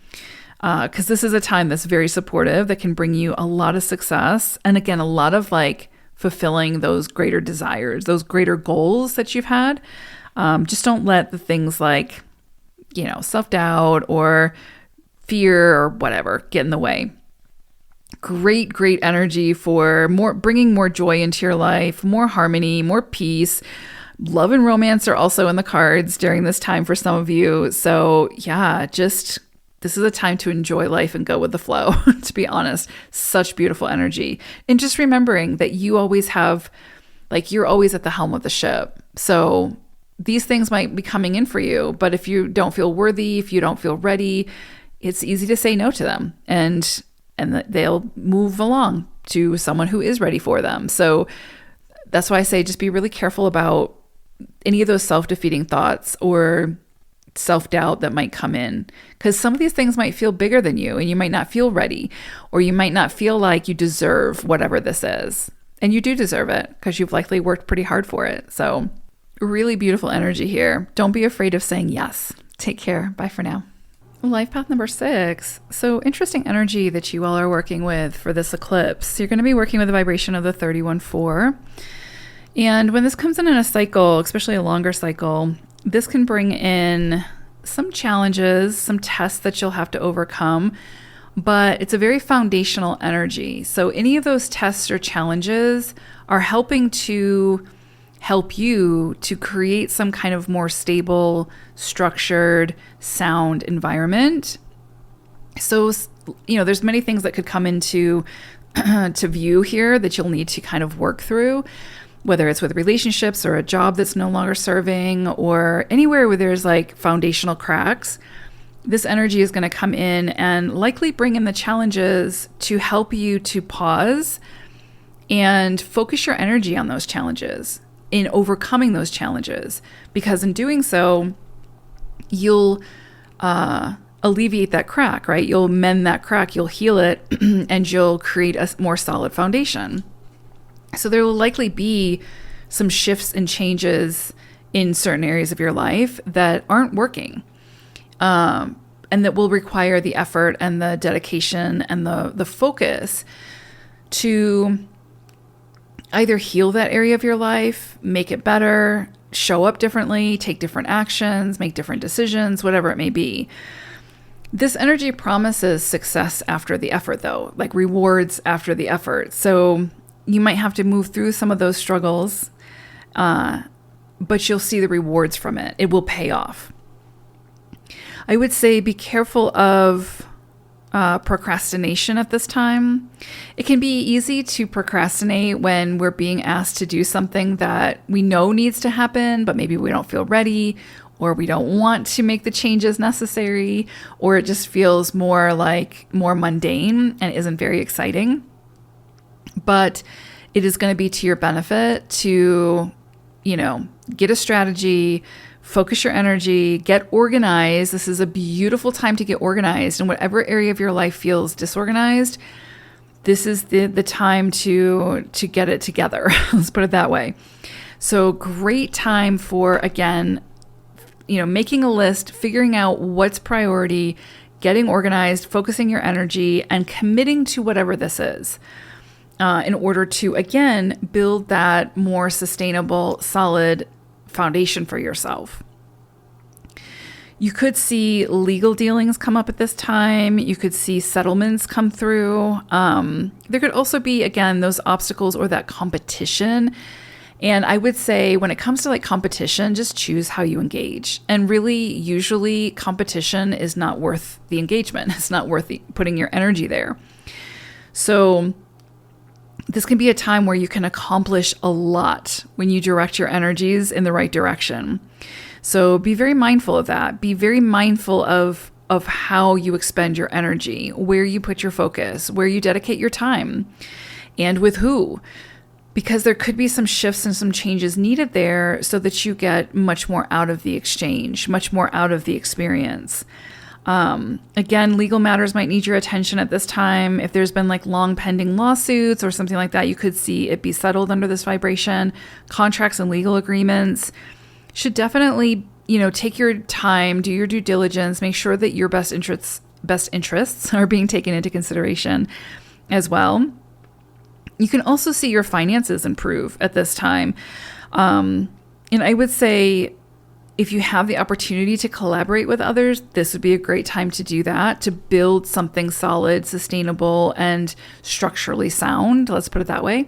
Because this is a time that's very supportive, that can bring you a lot of success. And again, a lot of like fulfilling those greater desires, those greater goals that you've had. Just don't let the things like, self-doubt or fear or whatever get in the way. Great energy for bringing more joy into your life, more harmony, more peace. Love and romance are also in the cards during this time for some of you. So yeah, this is a time to enjoy life and go with the flow, to be honest. Such beautiful energy. And just remembering that you always have, like, you're always at the helm of the ship. So these things might be coming in for you, but if you don't feel worthy, if you don't feel ready, it's easy to say no to them, and they'll move along to someone who is ready for them. So that's why I say just be really careful about any of those self-defeating thoughts or self-doubt that might come in, because some of these things might feel bigger than you and you might not feel ready, or you might not feel like you deserve whatever this is. And you do deserve it because you've likely worked pretty hard for it. So really beautiful energy here. Don't be afraid of saying yes. Take care. Bye for now. Life path number 6. So interesting energy that you all are working with for this eclipse. You're going to be working with the vibration of the 31-4. And when this comes in a cycle, especially a longer cycle, this can bring in some challenges, some tests that you'll have to overcome, but it's a very foundational energy. So any of those tests or challenges are helping to help you to create some kind of more stable, structured, sound environment. So, there's many things that could come into to view here that you'll need to kind of work through, whether it's with relationships or a job that's no longer serving, or anywhere where there's like foundational cracks. This energy is going to come in and likely bring in the challenges to help you to pause and focus your energy on those challenges, in overcoming those challenges, because in doing so, you'll alleviate that crack, right? You'll mend that crack, you'll heal it, and you'll create a more solid foundation. So there will likely be some shifts and changes in certain areas of your life that aren't working, and that will require the effort and the dedication and the focus to either heal that area of your life, make it better, show up differently, take different actions, make different decisions, whatever it may be. This energy promises success after the effort, though, like rewards after the effort. So you might have to move through some of those struggles, but you'll see the rewards from it. It will pay off. I would say be careful of procrastination at this time. It can be easy to procrastinate when we're being asked to do something that we know needs to happen, but maybe we don't feel ready, or we don't want to make the changes necessary, or it just feels more mundane and isn't very exciting. But it is going to be to your benefit to, get a strategy, focus your energy, get organized. This is a beautiful time to get organized. And whatever area of your life feels disorganized, this is the time to get it together. Let's put it that way. So great time for, again, making a list, figuring out what's priority, getting organized, focusing your energy, and committing to whatever this is, in order to, again, build that more sustainable, solid foundation for yourself. You could see legal dealings come up at this time. You could see settlements come through. There could also be, again, those obstacles or that competition. And I would say when it comes to competition, just choose how you engage. And really, usually competition is not worth the engagement. It's not worth putting your energy there. So this can be a time where you can accomplish a lot when you direct your energies in the right direction. So be very mindful of that. Be very mindful of how you expend your energy, where you put your focus, where you dedicate your time. and with who, because there could be some shifts and some changes needed there so that you get much more out of the exchange, much more out of the experience. Again, legal matters might need your attention at this time. If there's been like long pending lawsuits or something like that, you could see it be settled under this vibration. Contracts and legal agreements should definitely, take your time, do your due diligence, make sure that your best interests are being taken into consideration as well. You can also see your finances improve at this time. And I would say, if you have the opportunity to collaborate with others, this would be a great time to do that, to build something solid, sustainable, and structurally sound. Let's put it that way.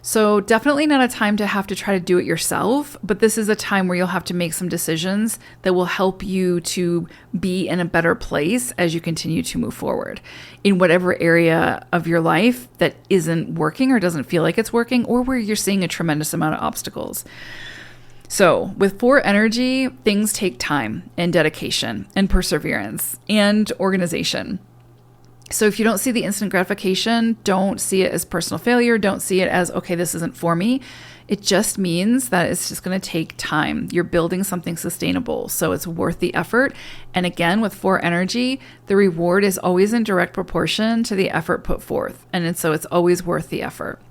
So definitely not a time to have to try to do it yourself, but this is a time where you'll have to make some decisions that will help you to be in a better place as you continue to move forward in whatever area of your life that isn't working or doesn't feel like it's working, or where you're seeing a tremendous amount of obstacles. So with 4 energy, things take time and dedication and perseverance and organization. So if you don't see the instant gratification, don't see it as personal failure. Don't see it as, okay, this isn't for me. It just means that it's just going to take time. You're building something sustainable, so it's worth the effort. And again, with 4 energy, the reward is always in direct proportion to the effort put forth. And so it's always worth the effort.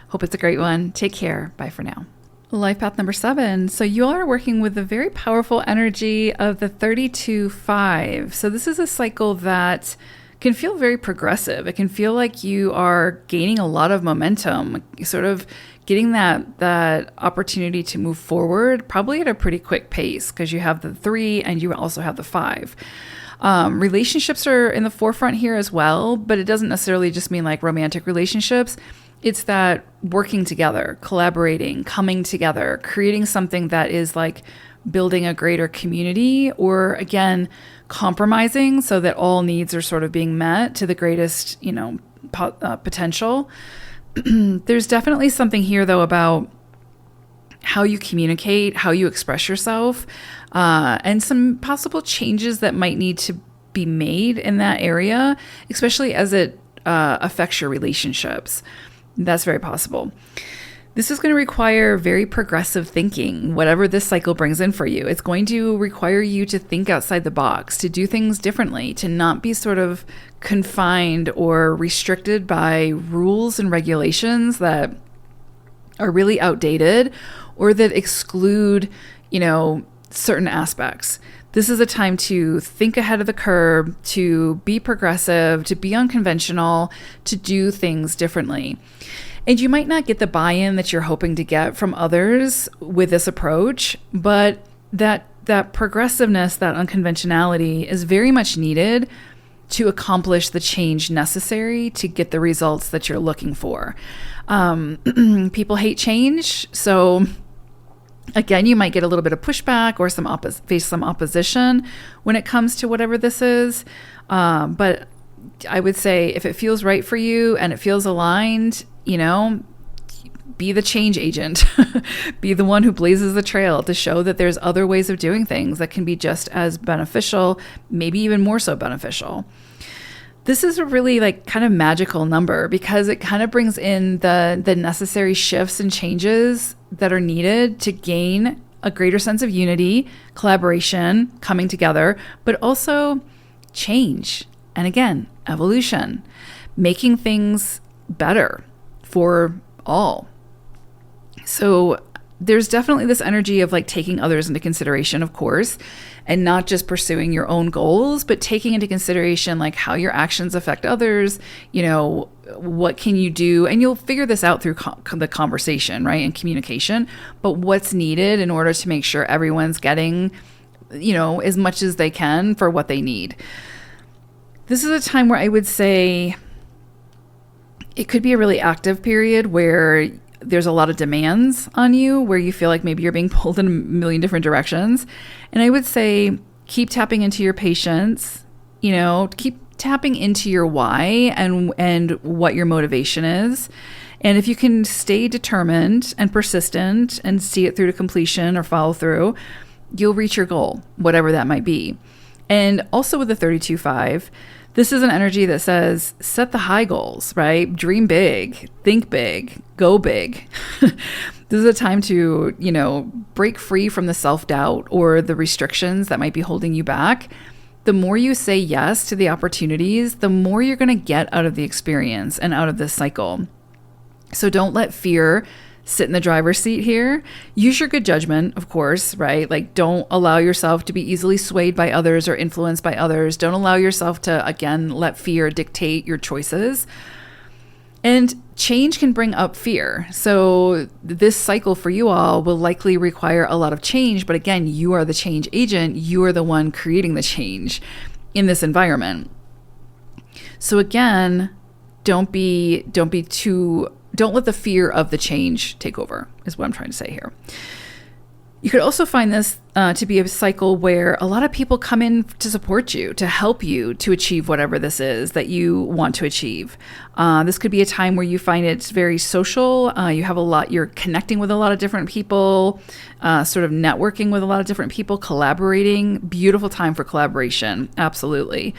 Hope it's a great one. Take care. Bye for now. Life path number 7. So you all are working with the very powerful energy of the 32-5. So this is a cycle that can feel very progressive. It can feel like you are gaining a lot of momentum, sort of getting that opportunity to move forward, probably at a pretty quick pace, because you have the 3 and you also have the 5. Relationships are in the forefront here as well, but it doesn't necessarily just mean like romantic relationships. It's that working together, collaborating, coming together, creating something that is like building a greater community, or again, compromising so that all needs are sort of being met to the greatest, potential. There's definitely something here though about how you communicate, how you express yourself, and some possible changes that might need to be made in that area, especially as it affects your relationships. That's very possible. This is going to require very progressive thinking, whatever this cycle brings in for you. It's going to require you to think outside the box, to do things differently, to not be sort of confined or restricted by rules and regulations that are really outdated or that exclude, certain aspects. This is a time to think ahead of the curve, to be progressive, to be unconventional, to do things differently. And you might not get the buy-in that you're hoping to get from others with this approach, but that progressiveness, that unconventionality is very much needed to accomplish the change necessary to get the results that you're looking for. People hate change, so again, you might get a little bit of pushback or face some opposition when it comes to whatever this is. But I would say if it feels right for you and it feels aligned, be the change agent. Be the one who blazes the trail to show that there's other ways of doing things that can be just as beneficial, maybe even more so beneficial. This is a really kind of magical number because it kind of brings in the necessary shifts and changes that are needed to gain a greater sense of unity, collaboration, coming together, but also change. And again, evolution, making things better for all. So there's definitely this energy of taking others into consideration, of course, and not just pursuing your own goals, but taking into consideration how your actions affect others, what can you do? And you'll figure this out through the conversation, right? And communication, but what's needed in order to make sure everyone's getting, as much as they can for what they need. This is a time where I would say it could be a really active period where there's a lot of demands on you, where you feel like maybe you're being pulled in a million different directions. And I would say keep tapping into your patience, keep tapping into your why and what your motivation is. And if you can stay determined and persistent and see it through to completion or follow through, you'll reach your goal, whatever that might be. And also with the 32-5, This is an energy that says, set the high goals, right? Dream big, think big, go big. This is a time to, break free from the self-doubt or the restrictions that might be holding you back. The more you say yes to the opportunities, the more you're going to get out of the experience and out of this cycle. So don't let fear sit in the driver's seat here. Use your good judgment, of course, right? Like, don't allow yourself to be easily swayed by others or influenced by others. Don't allow yourself to, again, let fear dictate your choices. And change can bring up fear. So this cycle for you all will likely require a lot of change. But again, you are the change agent. You are the one creating the change in this environment. So again, don't let the fear of the change take over, is what I'm trying to say here. You could also find this to be a cycle where a lot of people come in to support you, to help you to achieve whatever this is that you want to achieve. This could be a time where you find it's very social. You're connecting with a lot of different people, sort of networking with a lot of different people, collaborating. Beautiful time for collaboration. Absolutely.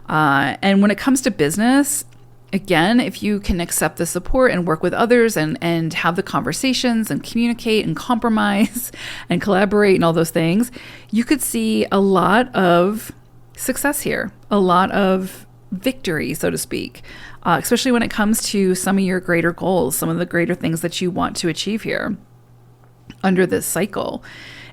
And when it comes to business, again, if you can accept the support and work with others and have the conversations and communicate and compromise and collaborate and all those things, you could see a lot of success here, a lot of victory, so to speak, especially when it comes to some of your greater goals, some of the greater things that you want to achieve here under this cycle.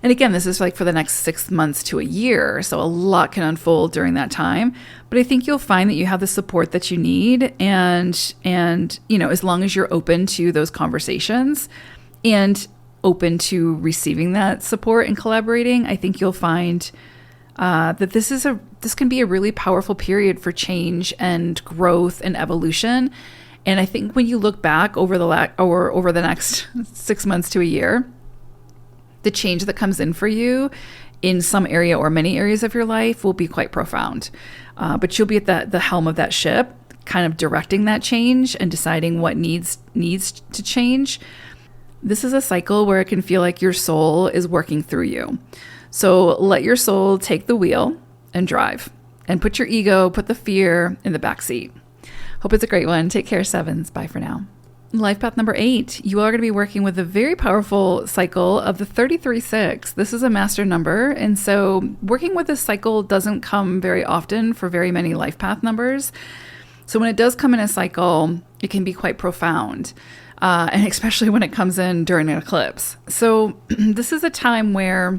And again, this is like for the next 6 months to a year. So a lot can unfold during that time. But I think you'll find that you have the support that you need. And as long as you're open to those conversations and open to receiving that support and collaborating, I think you'll find that this can be a really powerful period for change and growth and evolution. And I think when you look back over the next 6 months to a year, the change that comes in for you in some area or many areas of your life will be quite profound. But you'll be at the helm of that ship, kind of directing that change and deciding what needs to change. This is a cycle where it can feel like your soul is working through you. So let your soul take the wheel and drive, and put the fear in the back seat. Hope it's a great one. Take care, sevens. Bye for now. Life path number 8, you are going to be working with a very powerful cycle of the 33-6. This is a master number. And so working with this cycle doesn't come very often for very many life path numbers. So when it does come in a cycle, it can be quite profound. And especially when it comes in during an eclipse. So this is a time where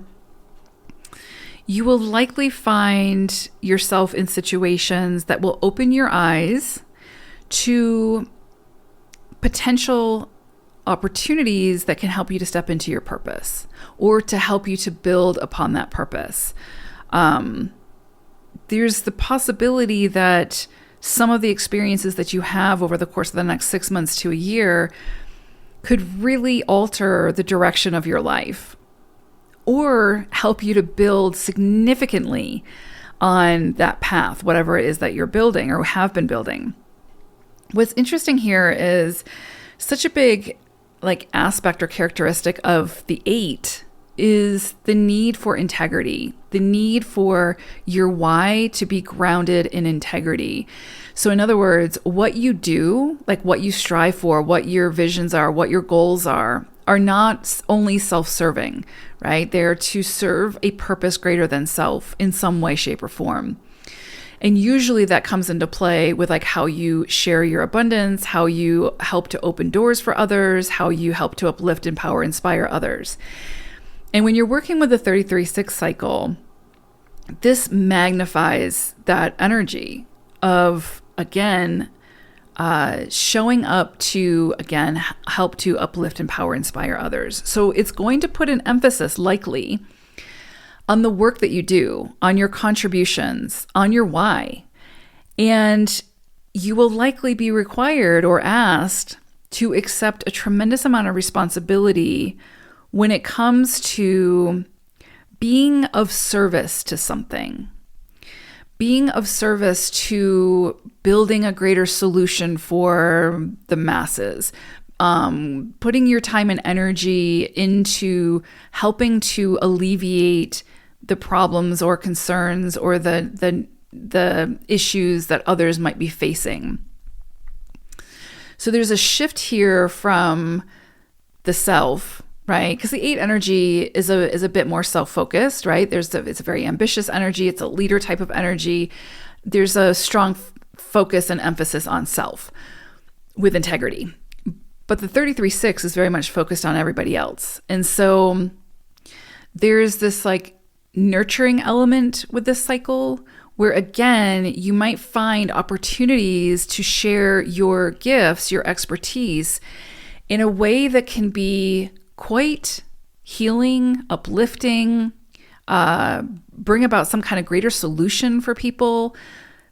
you will likely find yourself in situations that will open your eyes to potential opportunities that can help you to step into your purpose or to help you to build upon that purpose. There's the possibility that some of the experiences that you have over the course of the next 6 months to a year could really alter the direction of your life or help you to build significantly on that path, whatever it is that you're building or have been building. What's interesting here is such a big aspect or characteristic of the 8 is the need for integrity, the need for your why to be grounded in integrity. So in other words, what you do, like what you strive for, what your visions are, what your goals are not only self-serving, right? They're to serve a purpose greater than self in some way, shape, or form. And usually that comes into play with how you share your abundance, how you help to open doors for others, how you help to uplift, empower, inspire others. And when you're working with the 33-6 cycle, this magnifies that energy of, again, showing up to, again, help to uplift, empower, inspire others. So it's going to put an emphasis likely on the work that you do, on your contributions, on your why. And you will likely be required or asked to accept a tremendous amount of responsibility when it comes to being of service to something, being of service to building a greater solution for the masses, putting your time and energy into helping to alleviate the problems or concerns or the the issues that others might be facing. So there's a shift here from the self, right? Because the 8 energy is a bit more self-focused, right? It's a very ambitious energy. It's a leader type of energy. There's a strong focus and emphasis on self with integrity. But the 33-6 is very much focused on everybody else. And so there's this like nurturing element with this cycle where, again, you might find opportunities to share your gifts, your expertise in a way that can be quite healing, uplifting, bring about some kind of greater solution for people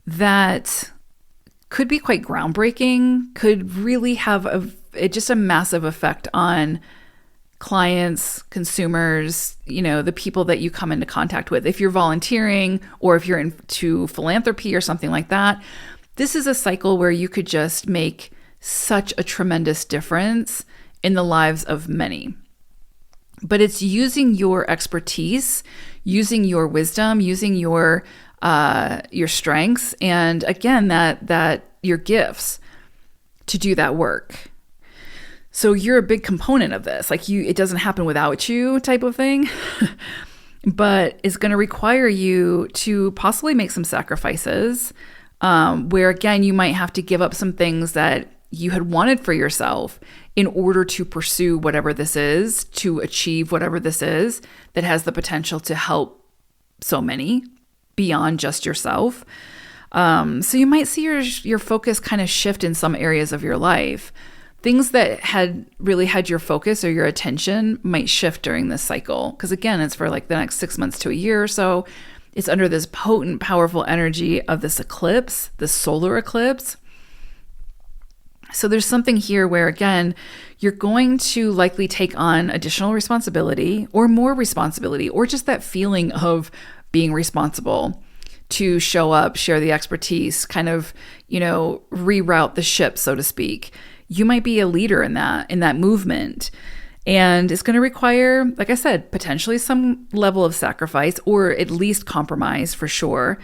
that could be quite groundbreaking, could really have just a massive effect on clients, consumers, the people that you come into contact with. If you're volunteering or if you're into philanthropy or something like that, this is a cycle where you could just make such a tremendous difference in the lives of many. But it's using your expertise, using your wisdom, using your strengths, and again, that your gifts to do that work. So you're a big component of this. Like it doesn't happen without you type of thing, but it's going to require you to possibly make some sacrifices, where again, you might have to give up some things that you had wanted for yourself in order to pursue whatever this is, to achieve whatever this is that has the potential to help so many beyond just yourself. So you might see your focus kind of shift in some areas of your life. Things that had really had your focus or your attention might shift during this cycle. Because again, it's for like the next 6 months to a year or so. It's under this potent, powerful energy of this eclipse, the solar eclipse. So there's something here where, again, you're going to likely take on additional responsibility or more responsibility, or just that feeling of being responsible to show up, share the expertise, kind of, reroute the ship, so to speak. You might be a leader in that movement. And it's going to require, like I said, potentially some level of sacrifice or at least compromise for sure.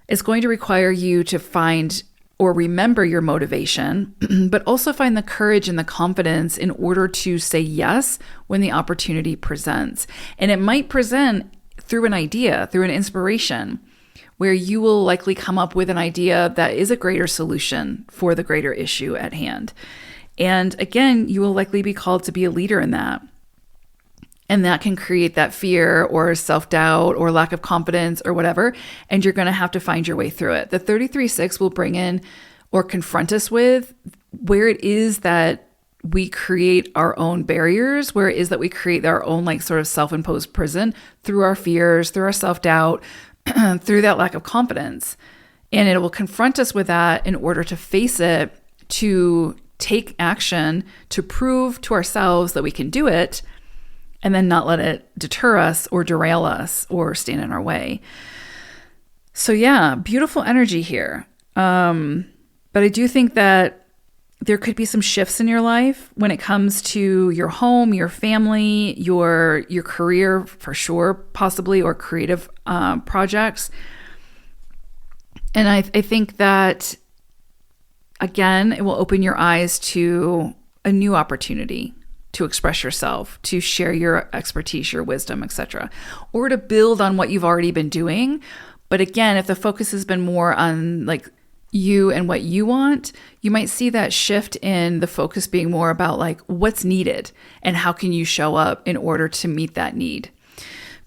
It's going to require you to find or remember your motivation, but also find the courage and the confidence in order to say yes when the opportunity presents. And it might present through an idea, through an inspiration, where you will likely come up with an idea that is a greater solution for the greater issue at hand. And again, you will likely be called to be a leader in that. And that can create that fear or self-doubt or lack of confidence or whatever. And you're going to have to find your way through it. The 33-6 will bring in or confront us with where it is that we create our own barriers, where it is that we create our own like sort of self-imposed prison through our fears, through our self-doubt, through that lack of confidence. And it will confront us with that in order to face it, to take action, to prove to ourselves that we can do it, and then not let it deter us or derail us or stand in our way. So yeah, beautiful energy here. But I do think that there could be some shifts in your life when it comes to your home, your family, your career for sure, possibly, or creative projects. And I think that, again, it will open your eyes to a new opportunity to express yourself, to share your expertise, your wisdom, etc., or to build on what you've already been doing. But again, if the focus has been more on like you and what you want, you might see that shift in the focus being more about like what's needed and how can you show up in order to meet that need.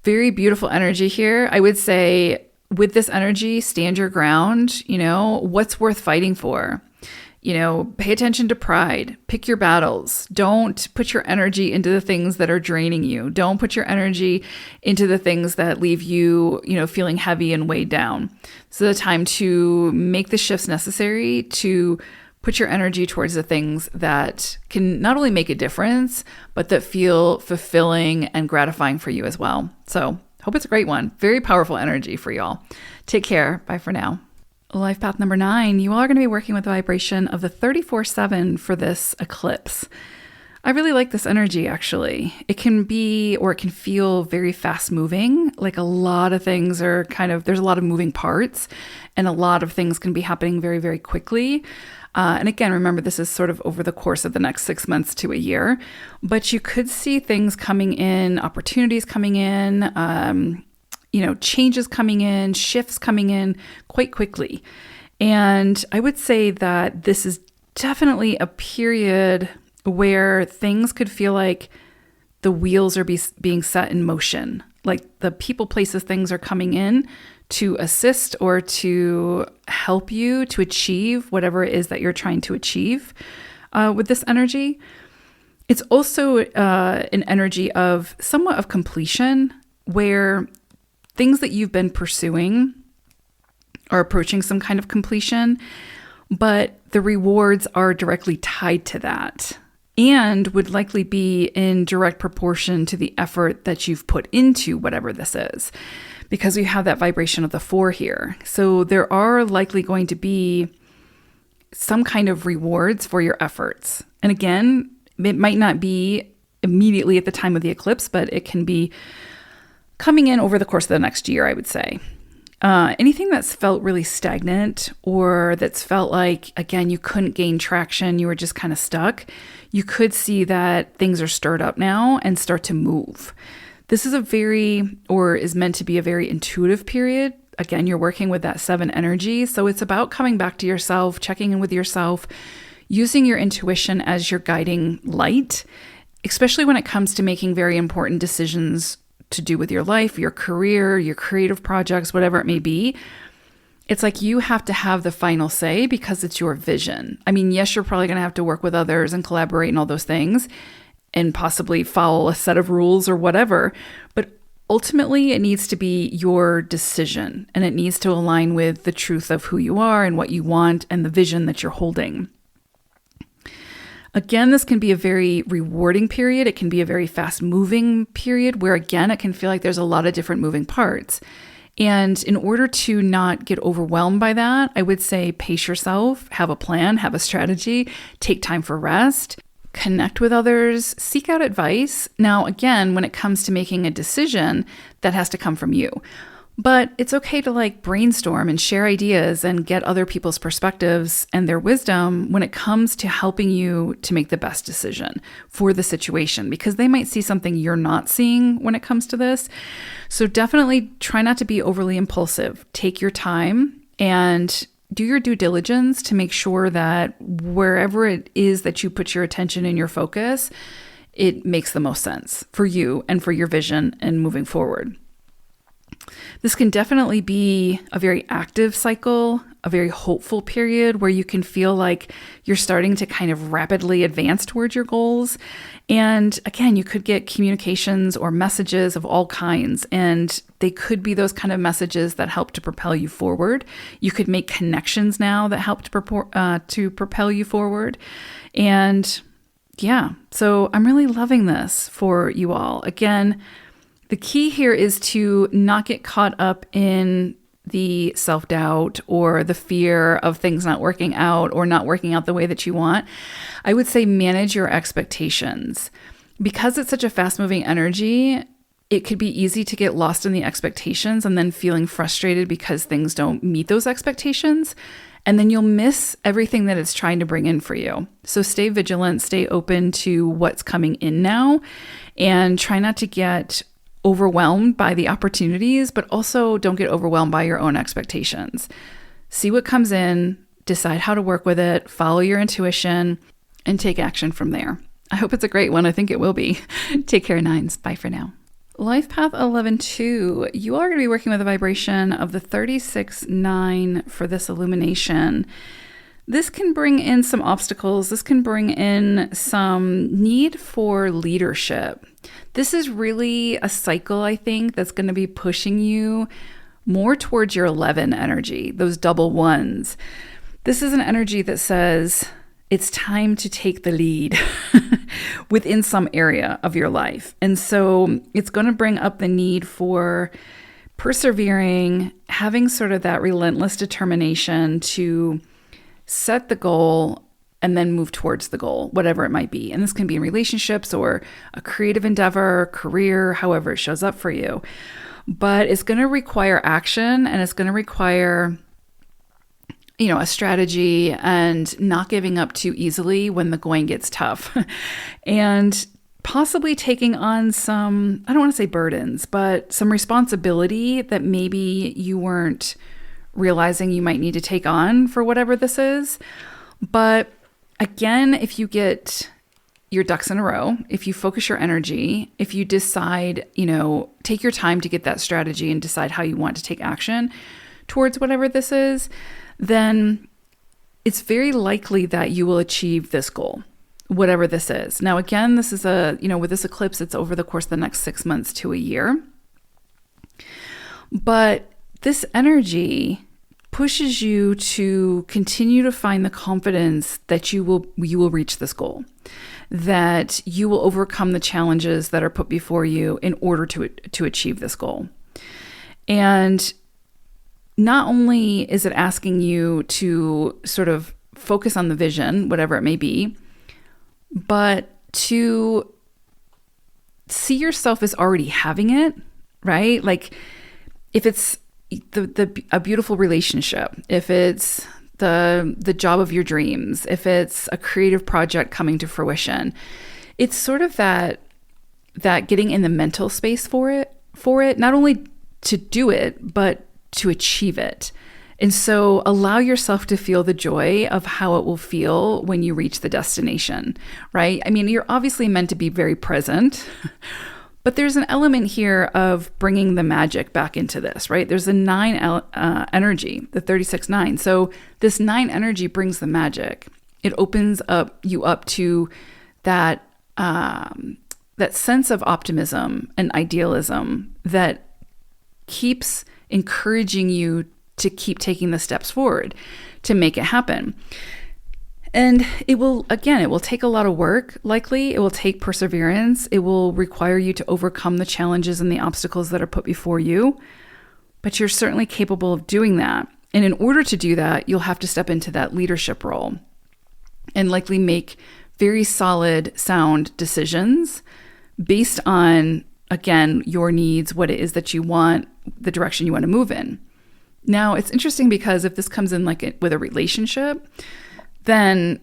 Very beautiful energy here. I would say with this energy, stand your ground, what's worth fighting for. Pay attention to pride, pick your battles. Don't put your energy into the things that are draining you. Don't put your energy into the things that leave you, feeling heavy and weighed down. So the time to make the shifts necessary to put your energy towards the things that can not only make a difference, but that feel fulfilling and gratifying for you as well. So hope it's a great one. Very powerful energy for y'all. Take care. Bye for now. Life path number 9, you all are going to be working with the vibration of the 34-7 for this eclipse. I really like this energy, actually. It can be, or it can feel very fast moving. Like a lot of things are there's a lot of moving parts, and a lot of things can be happening very, very quickly. And again, remember, this is sort of over the course of the next 6 months to a year, but you could see things coming in, opportunities coming in, changes coming in, shifts coming in quite quickly. And I would say that this is definitely a period where things could feel like the wheels are being set in motion. Like the people, places, things are coming in to assist or to help you to achieve whatever it is that you're trying to achieve with this energy. It's also an energy of somewhat of completion, where things that you've been pursuing are approaching some kind of completion, but the rewards are directly tied to that and would likely be in direct proportion to the effort that you've put into whatever this is, because we have that vibration of the 4 here. So there are likely going to be some kind of rewards for your efforts. And again, it might not be immediately at the time of the eclipse, but it can be coming in over the course of the next year, I would say. Anything that's felt really stagnant, or that's felt like, again, you couldn't gain traction, you were just kind of stuck, you could see that things are stirred up now and start to move. This is is meant to be a very intuitive period. Again, you're working with that 7 energy. So it's about coming back to yourself, checking in with yourself, using your intuition as your guiding light, especially when it comes to making very important decisions to do with your life, your career, your creative projects, whatever it may be. It's like you have to have the final say because it's your vision. I mean, yes, you're probably going to have to work with others and collaborate and all those things and possibly follow a set of rules or whatever, but ultimately it needs to be your decision, and it needs to align with the truth of who you are and what you want and the vision that you're holding. Again, this can be a very rewarding period. It can be a very fast-moving period where, again, it can feel like there's a lot of different moving parts. And in order to not get overwhelmed by that, I would say pace yourself, have a plan, have a strategy, take time for rest, connect with others, seek out advice. Now, again, when it comes to making a decision, that has to come from you. But it's okay to brainstorm and share ideas and get other people's perspectives and their wisdom when it comes to helping you to make the best decision for the situation, because they might see something you're not seeing when it comes to this. So definitely try not to be overly impulsive. Take your time and do your due diligence to make sure that wherever it is that you put your attention and your focus, it makes the most sense for you and for your vision and moving forward. This can definitely be a very active cycle, a very hopeful period where you can feel like you're starting to kind of rapidly advance towards your goals. And again, you could get communications or messages of all kinds, and they could be those kind of messages that help to propel you forward. You could make connections now that help to propel you forward. And yeah, so I'm really loving this for you all. Again, the key here is to not get caught up in the self-doubt or the fear of things not working out or not working out the way that you want. I would say manage your expectations. Because it's such a fast-moving energy, it could be easy to get lost in the expectations and then feeling frustrated because things don't meet those expectations. And then you'll miss everything that it's trying to bring in for you. So stay vigilant, stay open to what's coming in now, and try not to get overwhelmed by the opportunities, but also don't get overwhelmed by your own expectations. See what comes in, decide how to work with it, follow your intuition, and take action from there. I hope it's a great one. I think it will be. Take care, 9s. Bye for now. Life Path 11-2, you are going to be working with a vibration of the 36-9 for this illumination. This can bring in some obstacles. This can bring in some need for leadership. This is really a cycle, I think, that's going to be pushing you more towards your 11 energy, those double ones. This is an energy that says it's time to take the lead within some area of your life. And so it's going to bring up the need for persevering, having sort of that relentless determination to set the goal and then move towards the goal, whatever it might be. And this can be in relationships or a creative endeavor, career, however it shows up for you. But it's going to require action, and it's going to require, a strategy and not giving up too easily when the going gets tough. And possibly taking on some, I don't want to say burdens, but some responsibility that maybe you weren't realizing you might need to take on for whatever this is. But again, if you get your ducks in a row, if you focus your energy, if you decide, take your time to get that strategy and decide how you want to take action towards whatever this is, then it's very likely that you will achieve this goal, whatever this is. Now, again, this is with this eclipse, it's over the course of the next 6 months to a year. But this energy pushes you to continue to find the confidence that you will reach this goal, that you will overcome the challenges that are put before you in order to achieve this goal. And not only is it asking you to sort of focus on the vision, whatever it may be, but to see yourself as already having it, right? Like if it's a beautiful relationship, if it's the job of your dreams, if it's a creative project coming to fruition, it's sort of that getting in the mental space for it, not only to do it, but to achieve it. And so allow yourself to feel the joy of how it will feel when you reach the destination, right? I mean, you're obviously meant to be very present, but there's an element here of bringing the magic back into this, right? There's a 9 energy, the 36-9. So this 9 energy brings the magic. It opens you up to that sense of optimism and idealism that keeps encouraging you to keep taking the steps forward to make it happen. And it will take a lot of work, likely. It will take perseverance. It will require you to overcome the challenges and the obstacles that are put before you. But you're certainly capable of doing that. And in order to do that, you'll have to step into that leadership role and likely make very solid, sound decisions based on, again, your needs, what it is that you want, the direction you want to move in. Now, it's interesting because if this comes in with a relationship, then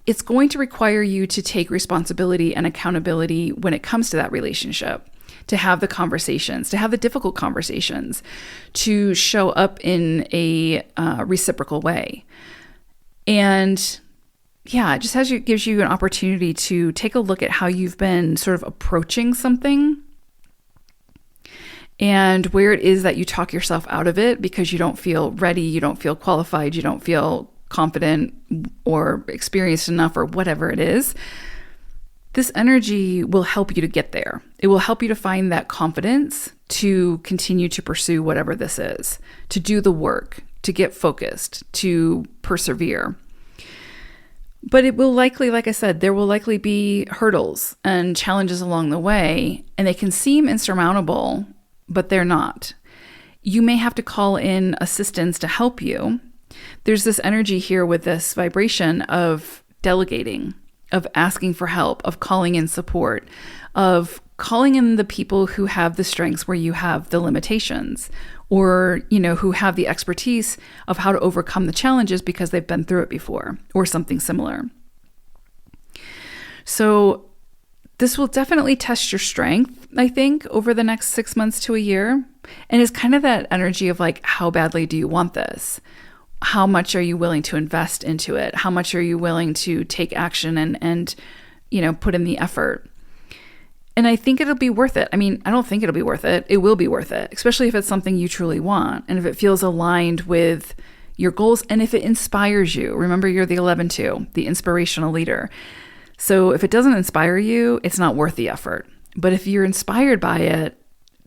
it's going to require you to take responsibility and accountability when it comes to that relationship, to have the conversations, to have the difficult conversations, to show up in a reciprocal way. And yeah, it just gives you an opportunity to take a look at how you've been sort of approaching something and where it is that you talk yourself out of it because you don't feel ready, you don't feel qualified, you don't feel confident or experienced enough or whatever it is. This energy will help you to get there. It will help you to find that confidence to continue to pursue whatever this is, to do the work, to get focused, to persevere. But it will likely, like I said, there will likely be hurdles and challenges along the way, and they can seem insurmountable, but they're not. You may have to call in assistance to help you. There's this energy here with this vibration of delegating, of asking for help, of calling in support, of calling in the people who have the strengths where you have the limitations, or, who have the expertise of how to overcome the challenges because they've been through it before, or something similar. So this will definitely test your strength, I think, over the next 6 months to a year. And it's kind of that energy of how badly do you want this? How much are you willing to invest into it? How much are you willing to take action and put in the effort? And I think it'll be worth it. I mean, I don't think it'll be worth it. It will be worth it, especially if it's something you truly want and if it feels aligned with your goals and if it inspires you. Remember, you're the 11-2, the inspirational leader. So if it doesn't inspire you, it's not worth the effort. But if you're inspired by it,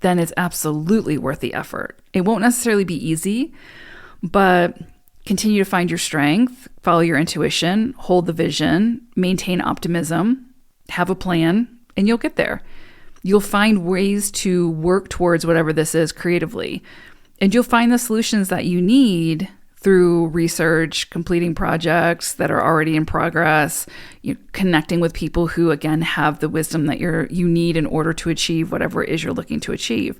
then it's absolutely worth the effort. It won't necessarily be easy, but continue to find your strength, follow your intuition, hold the vision, maintain optimism, have a plan, and you'll get there. You'll find ways to work towards whatever this is creatively, and you'll find the solutions that you need through research, completing projects that are already in progress, connecting with people who, again, have the wisdom that you need in order to achieve whatever it is you're looking to achieve.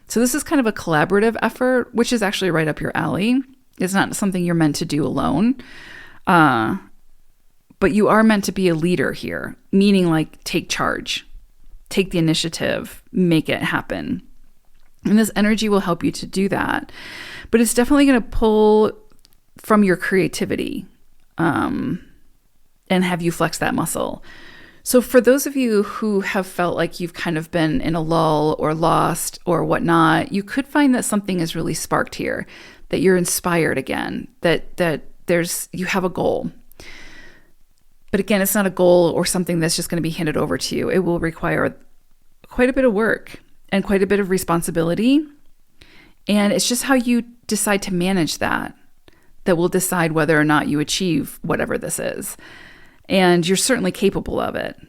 So this is kind of a collaborative effort, which is actually right up your alley. It's not something you're meant to do alone. But you are meant to be a leader here, meaning like take charge, take the initiative, make it happen. And this energy will help you to do that. But it's definitely going to pull from your creativity and have you flex that muscle. So for those of you who have felt like you've kind of been in a lull or lost or whatnot, you could find that something is really sparked here, that you're inspired again, that you have a goal. But again, it's not a goal or something that's just going to be handed over to you. It will require quite a bit of work and quite a bit of responsibility. And it's just how you decide to manage that will decide whether or not you achieve whatever this is. And you're certainly capable of it.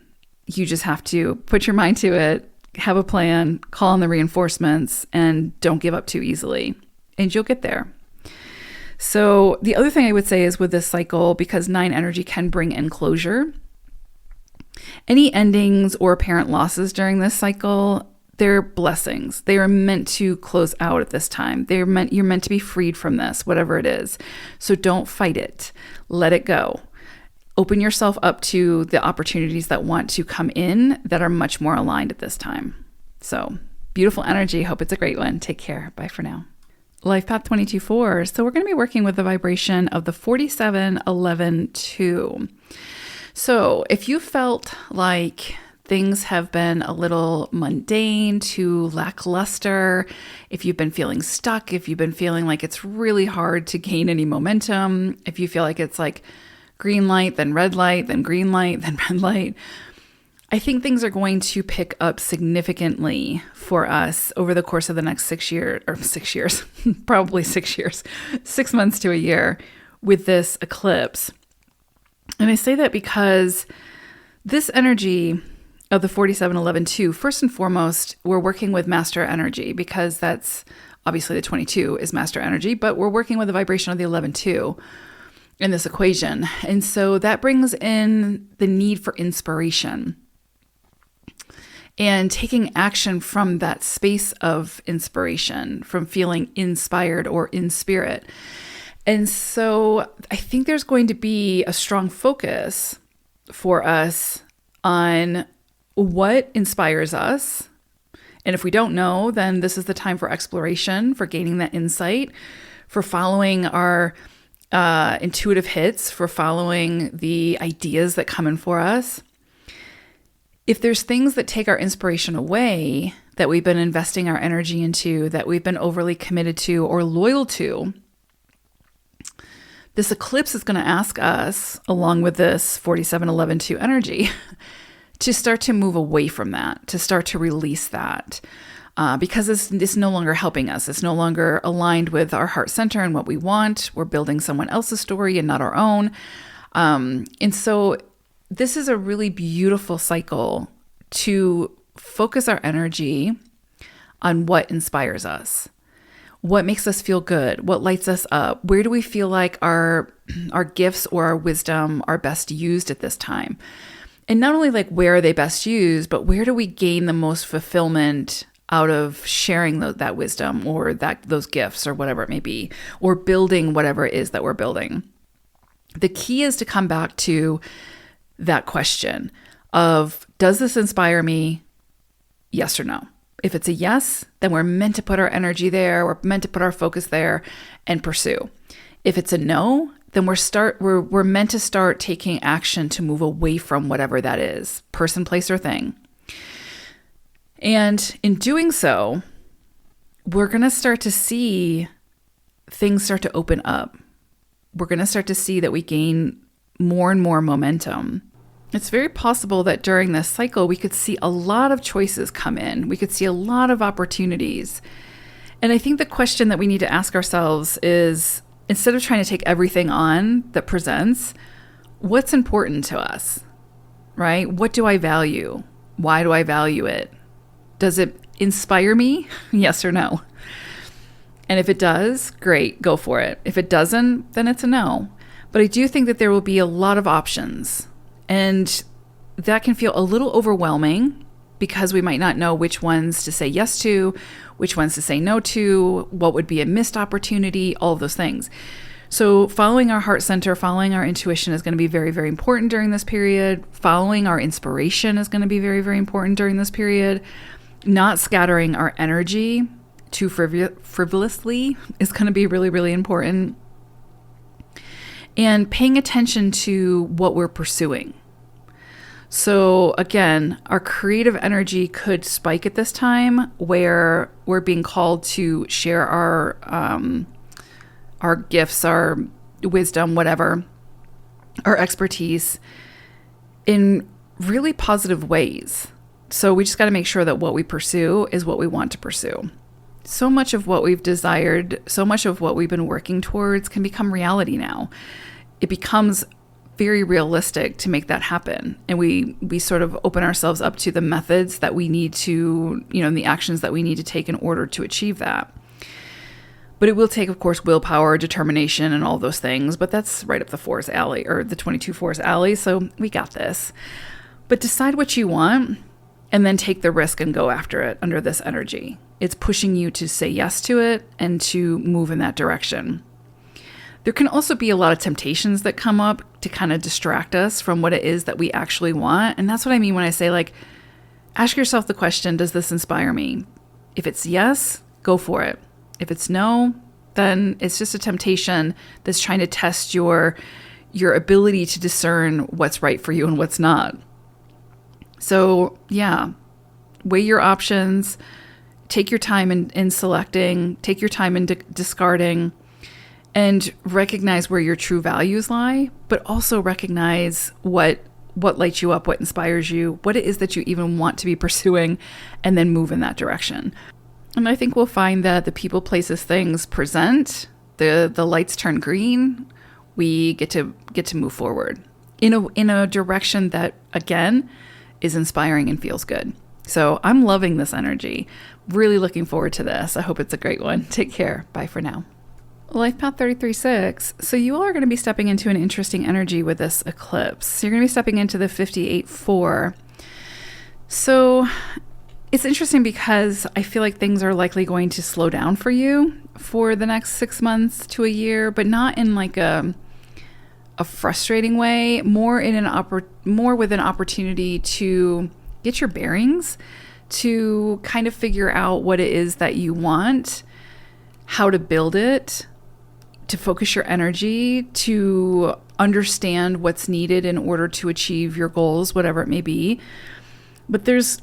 You just have to put your mind to it, have a plan, call in the reinforcements, and don't give up too easily. And you'll get there. So the other thing I would say is with this cycle, because 9 energy can bring in closure, any endings or apparent losses during this cycle, they're blessings. They are meant to close out at this time. You're meant to be freed from this, whatever it is. So don't fight it. Let it go. Open yourself up to the opportunities that want to come in that are much more aligned at this time. So beautiful energy. Hope it's a great one. Take care. Bye for now. Life Path 22-4. So we're going to be working with the vibration of the 47-11-2. So if you felt like things have been a little mundane to lackluster, if you've been feeling stuck, if you've been feeling like it's really hard to gain any momentum, if you feel like it's like green light, then red light, then green light, then red light, I think things are going to pick up significantly for us over the course of the next 6 years, probably 6 years, 6 months to a year with this eclipse. And I say that because this energy of the 47-11-2, first and foremost, we're working with master energy because that's obviously the 22 is master energy, but we're working with the vibration of the 11-2 in this equation. And so that brings in the need for inspiration and taking action from that space of inspiration, from feeling inspired or in spirit. And so I think there's going to be a strong focus for us on what inspires us. And if we don't know, then this is the time for exploration, for gaining that insight, for following our intuitive hits, for following the ideas that come in for us. If there's things that take our inspiration away, that we've been investing our energy into, that we've been overly committed to or loyal to, this eclipse is going to ask us, along with this 47-11-2 energy, to start to move away from that, to start to release that, because it's no longer helping us. It's no longer aligned with our heart center and what we want. We're building someone else's story and not our own. And so this is a really beautiful cycle to focus our energy on what inspires us, what makes us feel good, what lights us up, where do we feel like our gifts or our wisdom are best used at this time. And not only like where are they best used, but where do we gain the most fulfillment out of sharing that wisdom or those gifts or whatever it may be, or building whatever it is that we're building. The key is to come back to that question of, does this inspire me? Yes or no? If it's a yes, then we're meant to put our energy there. We're meant to put our focus there and pursue. If it's a no, then we're meant to start taking action to move away from whatever that is, person, place, or thing. And in doing so, we're going to start to see things start to open up. We're going to start to see that we gain more and more momentum. It's very possible that during this cycle, we could see a lot of choices come in. We could see a lot of opportunities. And I think the question that we need to ask ourselves is, instead of trying to take everything on that presents, what's important to us, right? What do I value? Why do I value it? Does it inspire me? Yes or no? And if it does, great, go for it. If it doesn't, then it's a no. But I do think that there will be a lot of options. And that can feel a little overwhelming because we might not know which ones to say yes to, which ones to say no to, what would be a missed opportunity, all of those things. So following our heart center, following our intuition is going to be very, very important during this period. Following our inspiration is going to be very, very important during this period. Not scattering our energy too frivolously is going to be really, really important. And paying attention to what we're pursuing. So again, our creative energy could spike at this time where we're being called to share our gifts, our wisdom, whatever, our expertise in really positive ways. So we just got to make sure that what we pursue is what we want to pursue. So much of what we've desired, so much of what we've been working towards can become reality now. It becomes very realistic to make that happen. And we sort of open ourselves up to the methods that we need to, and the actions that we need to take in order to achieve that. But it will take, of course, willpower, determination, and all those things. But that's right up the 4's alley, or the 22 4's alley. So we got this. But decide what you want and then take the risk and go after it under this energy. It's pushing you to say yes to it and to move in that direction. There can also be a lot of temptations that come up to kind of distract us from what it is that we actually want. And that's what I mean when I say, like, ask yourself the question, does this inspire me? If it's yes, go for it. If it's no, then it's just a temptation that's trying to test your ability to discern what's right for you and what's not. So yeah, weigh your options, take your time in selecting, take your time in discarding, and recognize where your true values lie, but also recognize what lights you up, what inspires you, what it is that you even want to be pursuing, and then move in that direction. And I think we'll find that the people, places, things present, the lights turn green, we get to move forward in a direction that, again, is inspiring and feels good. So I'm loving this energy. Really looking forward to this. I hope it's a great one. Take care. Bye for now. Life Path 33.6. So you all are going to be stepping into an interesting energy with this eclipse. You're going to be stepping into the 58.4. So it's interesting because I feel like things are likely going to slow down for you for the next 6 months to a year, but not in like a frustrating way, more with an opportunity to get your bearings, to kind of figure out what it is that you want, how to build it, to focus your energy, to understand what's needed in order to achieve your goals, whatever it may be. But there's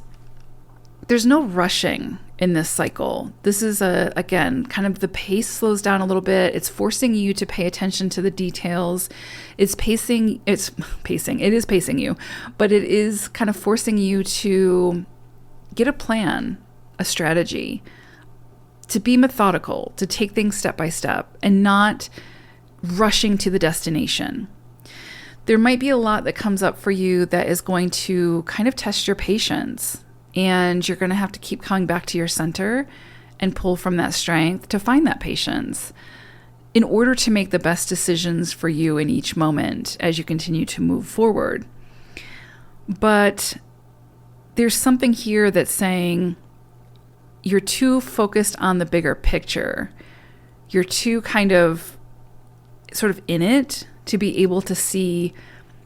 no rushing in this cycle. This is again, kind of the pace slows down a little bit. It's forcing you to pay attention to the details. It is pacing you, but it is kind of forcing you to get a plan, a strategy, to be methodical, to take things step by step and not rushing to the destination. There might be a lot that comes up for you that is going to kind of test your patience. And you're going to have to keep coming back to your center and pull from that strength to find that patience in order to make the best decisions for you in each moment as you continue to move forward. But there's something here that's saying you're too focused on the bigger picture. You're too kind of sort of in it to be able to see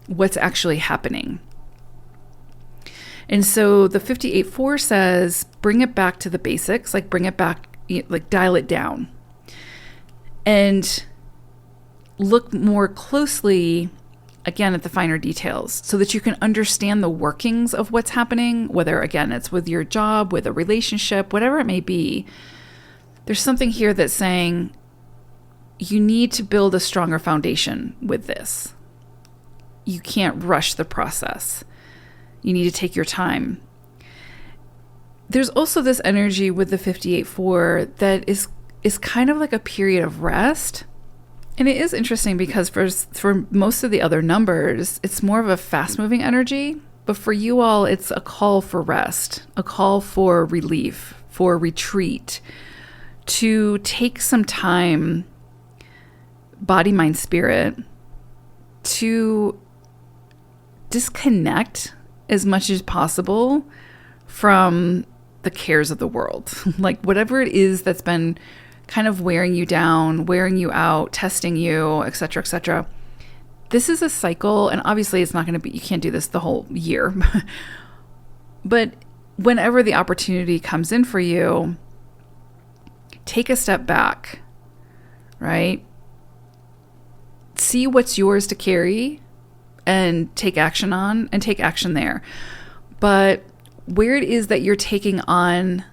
what's actually happening. And so the 58.4 says, bring it back to the basics, like bring it back, like dial it down. And look more closely, again, at the finer details so that you can understand the workings of what's happening, whether, again, it's with your job, with a relationship, whatever it may be. There's something here that's saying you need to build a stronger foundation with this. You can't rush the process. You need to take your time. There's also this energy with the 58.4 that is kind of like a period of rest. And it is interesting because for most of the other numbers, it's more of a fast-moving energy. But for you all, it's a call for rest, a call for relief, for retreat, to take some time, body, mind, spirit, to disconnect as much as possible from the cares of the world. Like whatever it is that's been kind of wearing you down, wearing you out, testing you, et cetera, et cetera. This is a cycle, and obviously it's not going to be, you can't do this the whole year. But whenever the opportunity comes in for you, take a step back, right? See what's yours to carry and take action on, and take action there. But where it is that you're taking on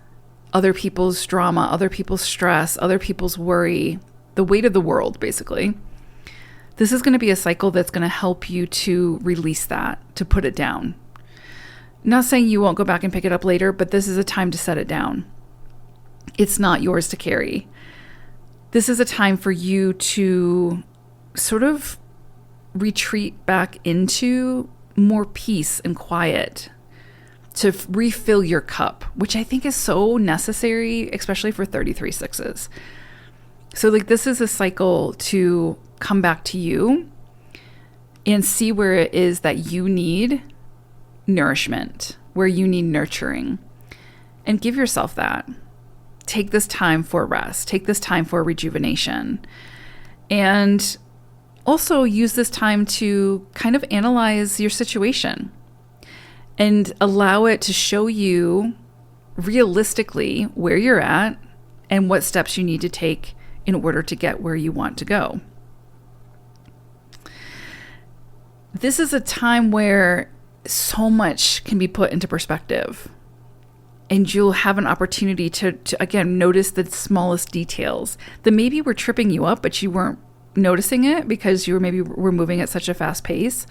other people's drama, other people's stress, other people's worry, the weight of the world, basically, this is going to be a cycle that's going to help you to release that, to put it down. Not saying you won't go back and pick it up later, but this is a time to set it down. It's not yours to carry. This is a time for you to sort of retreat back into more peace and quiet, to refill your cup, which I think is so necessary, especially for 33 sixes. So like this is a cycle to come back to you and see where it is that you need nourishment, where you need nurturing, and give yourself that. Take this time for rest. Take this time for rejuvenation. And also use this time to kind of analyze your situation and allow it to show you realistically where you're at and what steps you need to take in order to get where you want to go. This is a time where so much can be put into perspective, and you'll have an opportunity to again, notice the smallest details that maybe were tripping you up, but you weren't noticing it because you were moving at such a fast pace.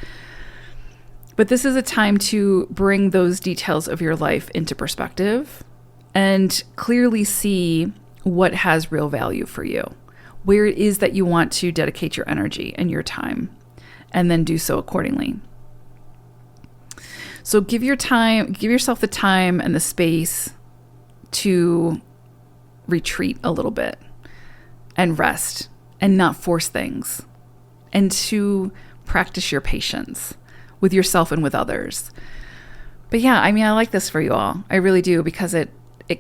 But this is a time to bring those details of your life into perspective and clearly see what has real value for you, where it is that you want to dedicate your energy and your time, and then do so accordingly. So give yourself the time and the space to retreat a little bit and rest and not force things, and to practice your patience with yourself and with others. But yeah, I mean, I like this for you all. I really do, because it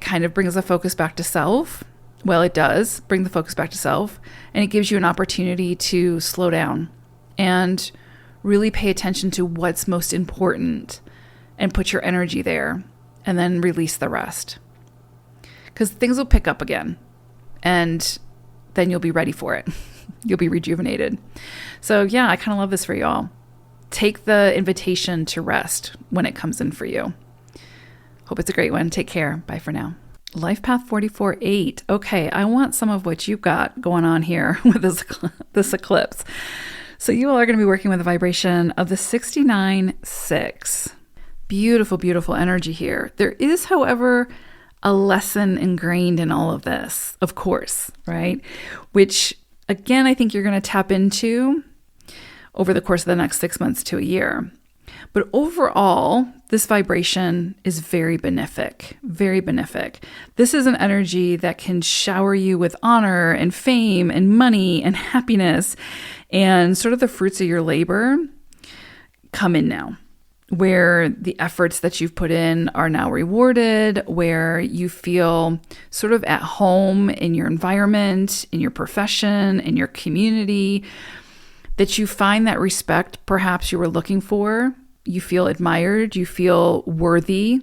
kind of brings the focus back to self. Well, it does bring the focus back to self, and it gives you an opportunity to slow down and really pay attention to what's most important and put your energy there, and then release the rest. Because things will pick up again, and then you'll be ready for it. You'll be rejuvenated. So yeah, I kind of love this for y'all. Take the invitation to rest when it comes in for you. Hope it's a great one. Take care. Bye for now. Life Path 44-8. Okay, I want some of what you've got going on here with this eclipse. So you all are going to be working with the vibration of the 69-6. Beautiful, beautiful energy here. There is, however, a lesson ingrained in all of this, of course, right? Which, again, I think you're going to tap into over the course of the next 6 months to a year. But overall, this vibration is very benefic, very benefic. This is an energy that can shower you with honor and fame and money and happiness, and sort of the fruits of your labor come in now, where the efforts that you've put in are now rewarded, where you feel sort of at home in your environment, in your profession, in your community, that you find that respect perhaps you were looking for. You feel admired, you feel worthy.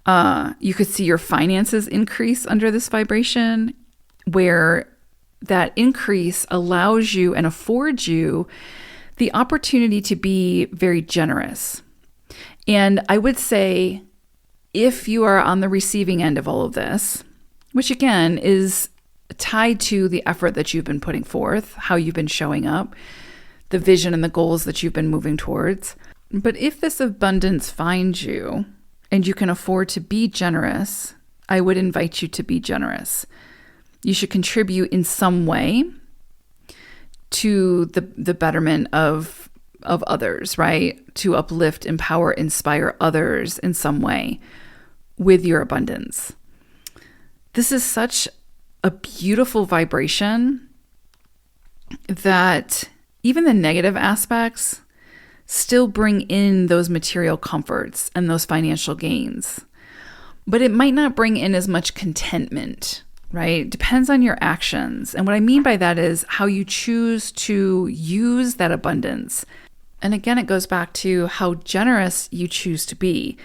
You could see your finances increase under this vibration, where that increase allows you and affords you the opportunity to be very generous. And I would say, if you are on the receiving end of all of this, which again is tied to the effort that you've been putting forth, how you've been showing up, the vision and the goals that you've been moving towards. But if this abundance finds you and you can afford to be generous, I would invite you to be generous. You should contribute in some way to the betterment of others, right? To uplift, empower, inspire others in some way with your abundance. This is such a beautiful vibration that even the negative aspects still bring in those material comforts and those financial gains. But it might not bring in as much contentment, right? It depends on your actions. And what I mean by that is how you choose to use that abundance. And again, it goes back to how generous you choose to be.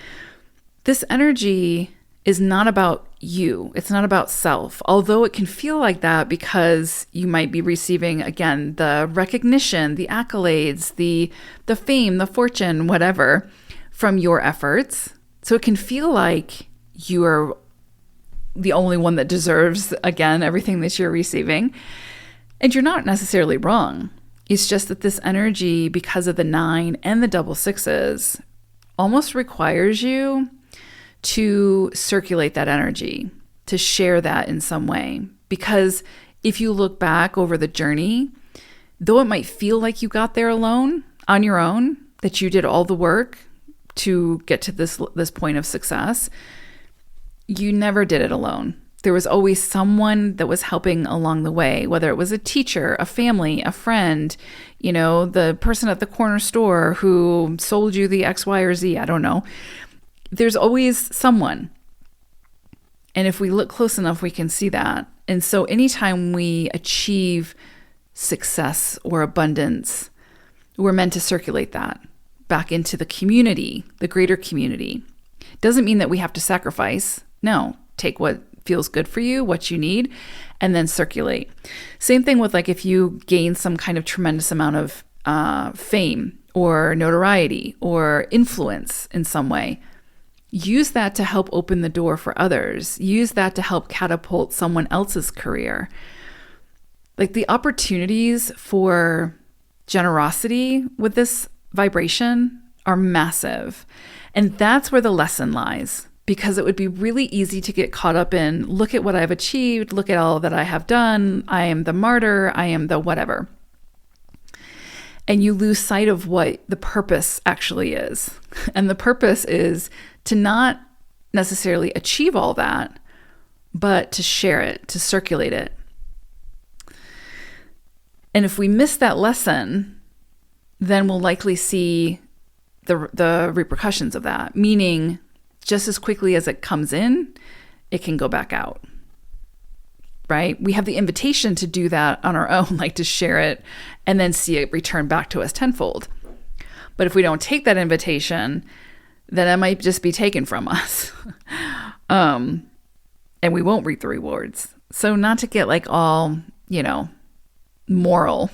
This energy is not about you. It's not about self, although it can feel like that because you might be receiving, again, the recognition, the accolades, the fame, the fortune, whatever, from your efforts. So it can feel like you are the only one that deserves, again, everything that you're receiving. And you're not necessarily wrong. It's just that this energy, because of the 9 and the double sixes, almost requires you to circulate that energy, to share that in some way. Because if you look back over the journey, though it might feel like you got there alone, on your own, that you did all the work to get to this point of success, you never did it alone. There was always someone that was helping along the way, whether it was a teacher, a family, a friend, the person at the corner store who sold you the X, Y, or Z, I don't know. There's always someone. And if we look close enough, we can see that. And so anytime we achieve success or abundance, we're meant to circulate that back into the community, the greater community. Doesn't mean that we have to sacrifice. No, take what feels good for you, what you need, and then circulate. Same thing with if you gain some kind of tremendous amount of fame or notoriety or influence in some way. Use that to help open the door for others. Use that to help catapult someone else's career. The opportunities for generosity with this vibration are massive. And that's where the lesson lies, because it would be really easy to get caught up in, look at what I've achieved, look at all that I have done, I am the martyr, I am the whatever. And you lose sight of what the purpose actually is. And the purpose is to not necessarily achieve all that, but to share it, to circulate it. And if we miss that lesson, then we'll likely see the repercussions of that, meaning just as quickly as it comes in, it can go back out, right? We have the invitation to do that on our own, to share it and then see it return back to us tenfold. But if we don't take that invitation, then it might just be taken from us. And we won't reap the rewards. So not to get all, moral,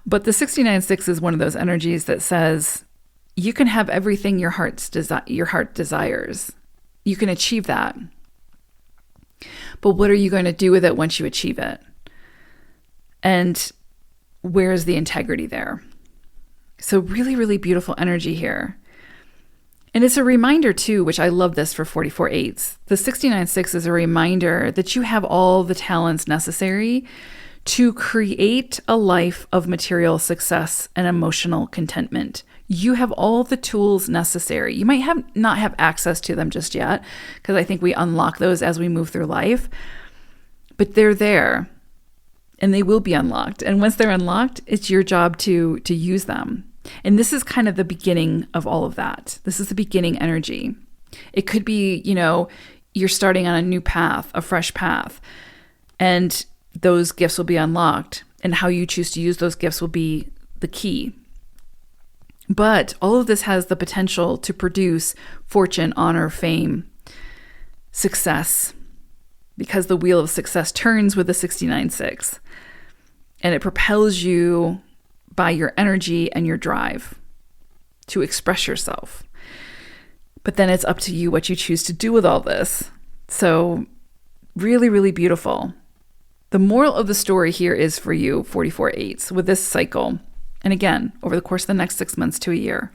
but the 69-6 is one of those energies that says you can have everything your heart desires. You can achieve that. But what are you going to do with it once you achieve it? And where's the integrity there? So really, really beautiful energy here. And it's a reminder too, which I love this for 44/8s. The 69-6 is a reminder that you have all the talents necessary to create a life of material success and emotional contentment. You have all the tools necessary. You might not have access to them just yet, because I think we unlock those as we move through life, but they're there and they will be unlocked. And once they're unlocked, it's your job to use them. And this is kind of the beginning of all of that. This is the beginning energy. It could be, you're starting on a new path, a fresh path, and those gifts will be unlocked. And how you choose to use those gifts will be the key. But all of this has the potential to produce fortune, honor, fame, success, because the wheel of success turns with the 69-6, and it propels you by your energy and your drive to express yourself. But then it's up to you what you choose to do with all this. So really, really beautiful. The moral of the story here is for you, 44/8s, with this cycle. And again, over the course of the next 6 months to a year,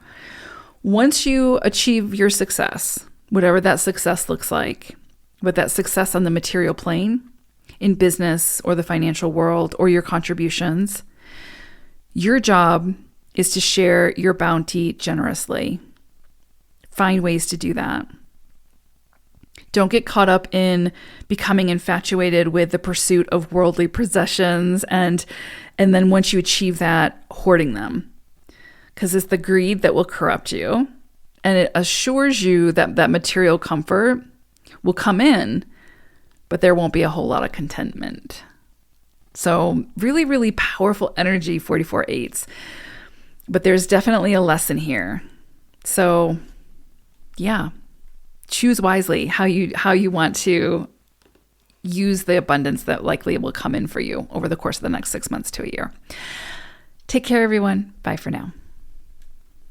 once you achieve your success, whatever that success looks like, but that success on the material plane, in business or the financial world or your contributions, your job is to share your bounty generously. Find ways to do that. Don't get caught up in becoming infatuated with the pursuit of worldly possessions and then once you achieve that, hoarding them. Because it's the greed that will corrupt you. And it assures you that that material comfort will come in, but there won't be a whole lot of contentment. So really, really powerful energy, 44/8s. But there's definitely a lesson here. So yeah, choose wisely how you want to use the abundance that likely will come in for you over the course of the next 6 months to a year. Take care, everyone. Bye for now.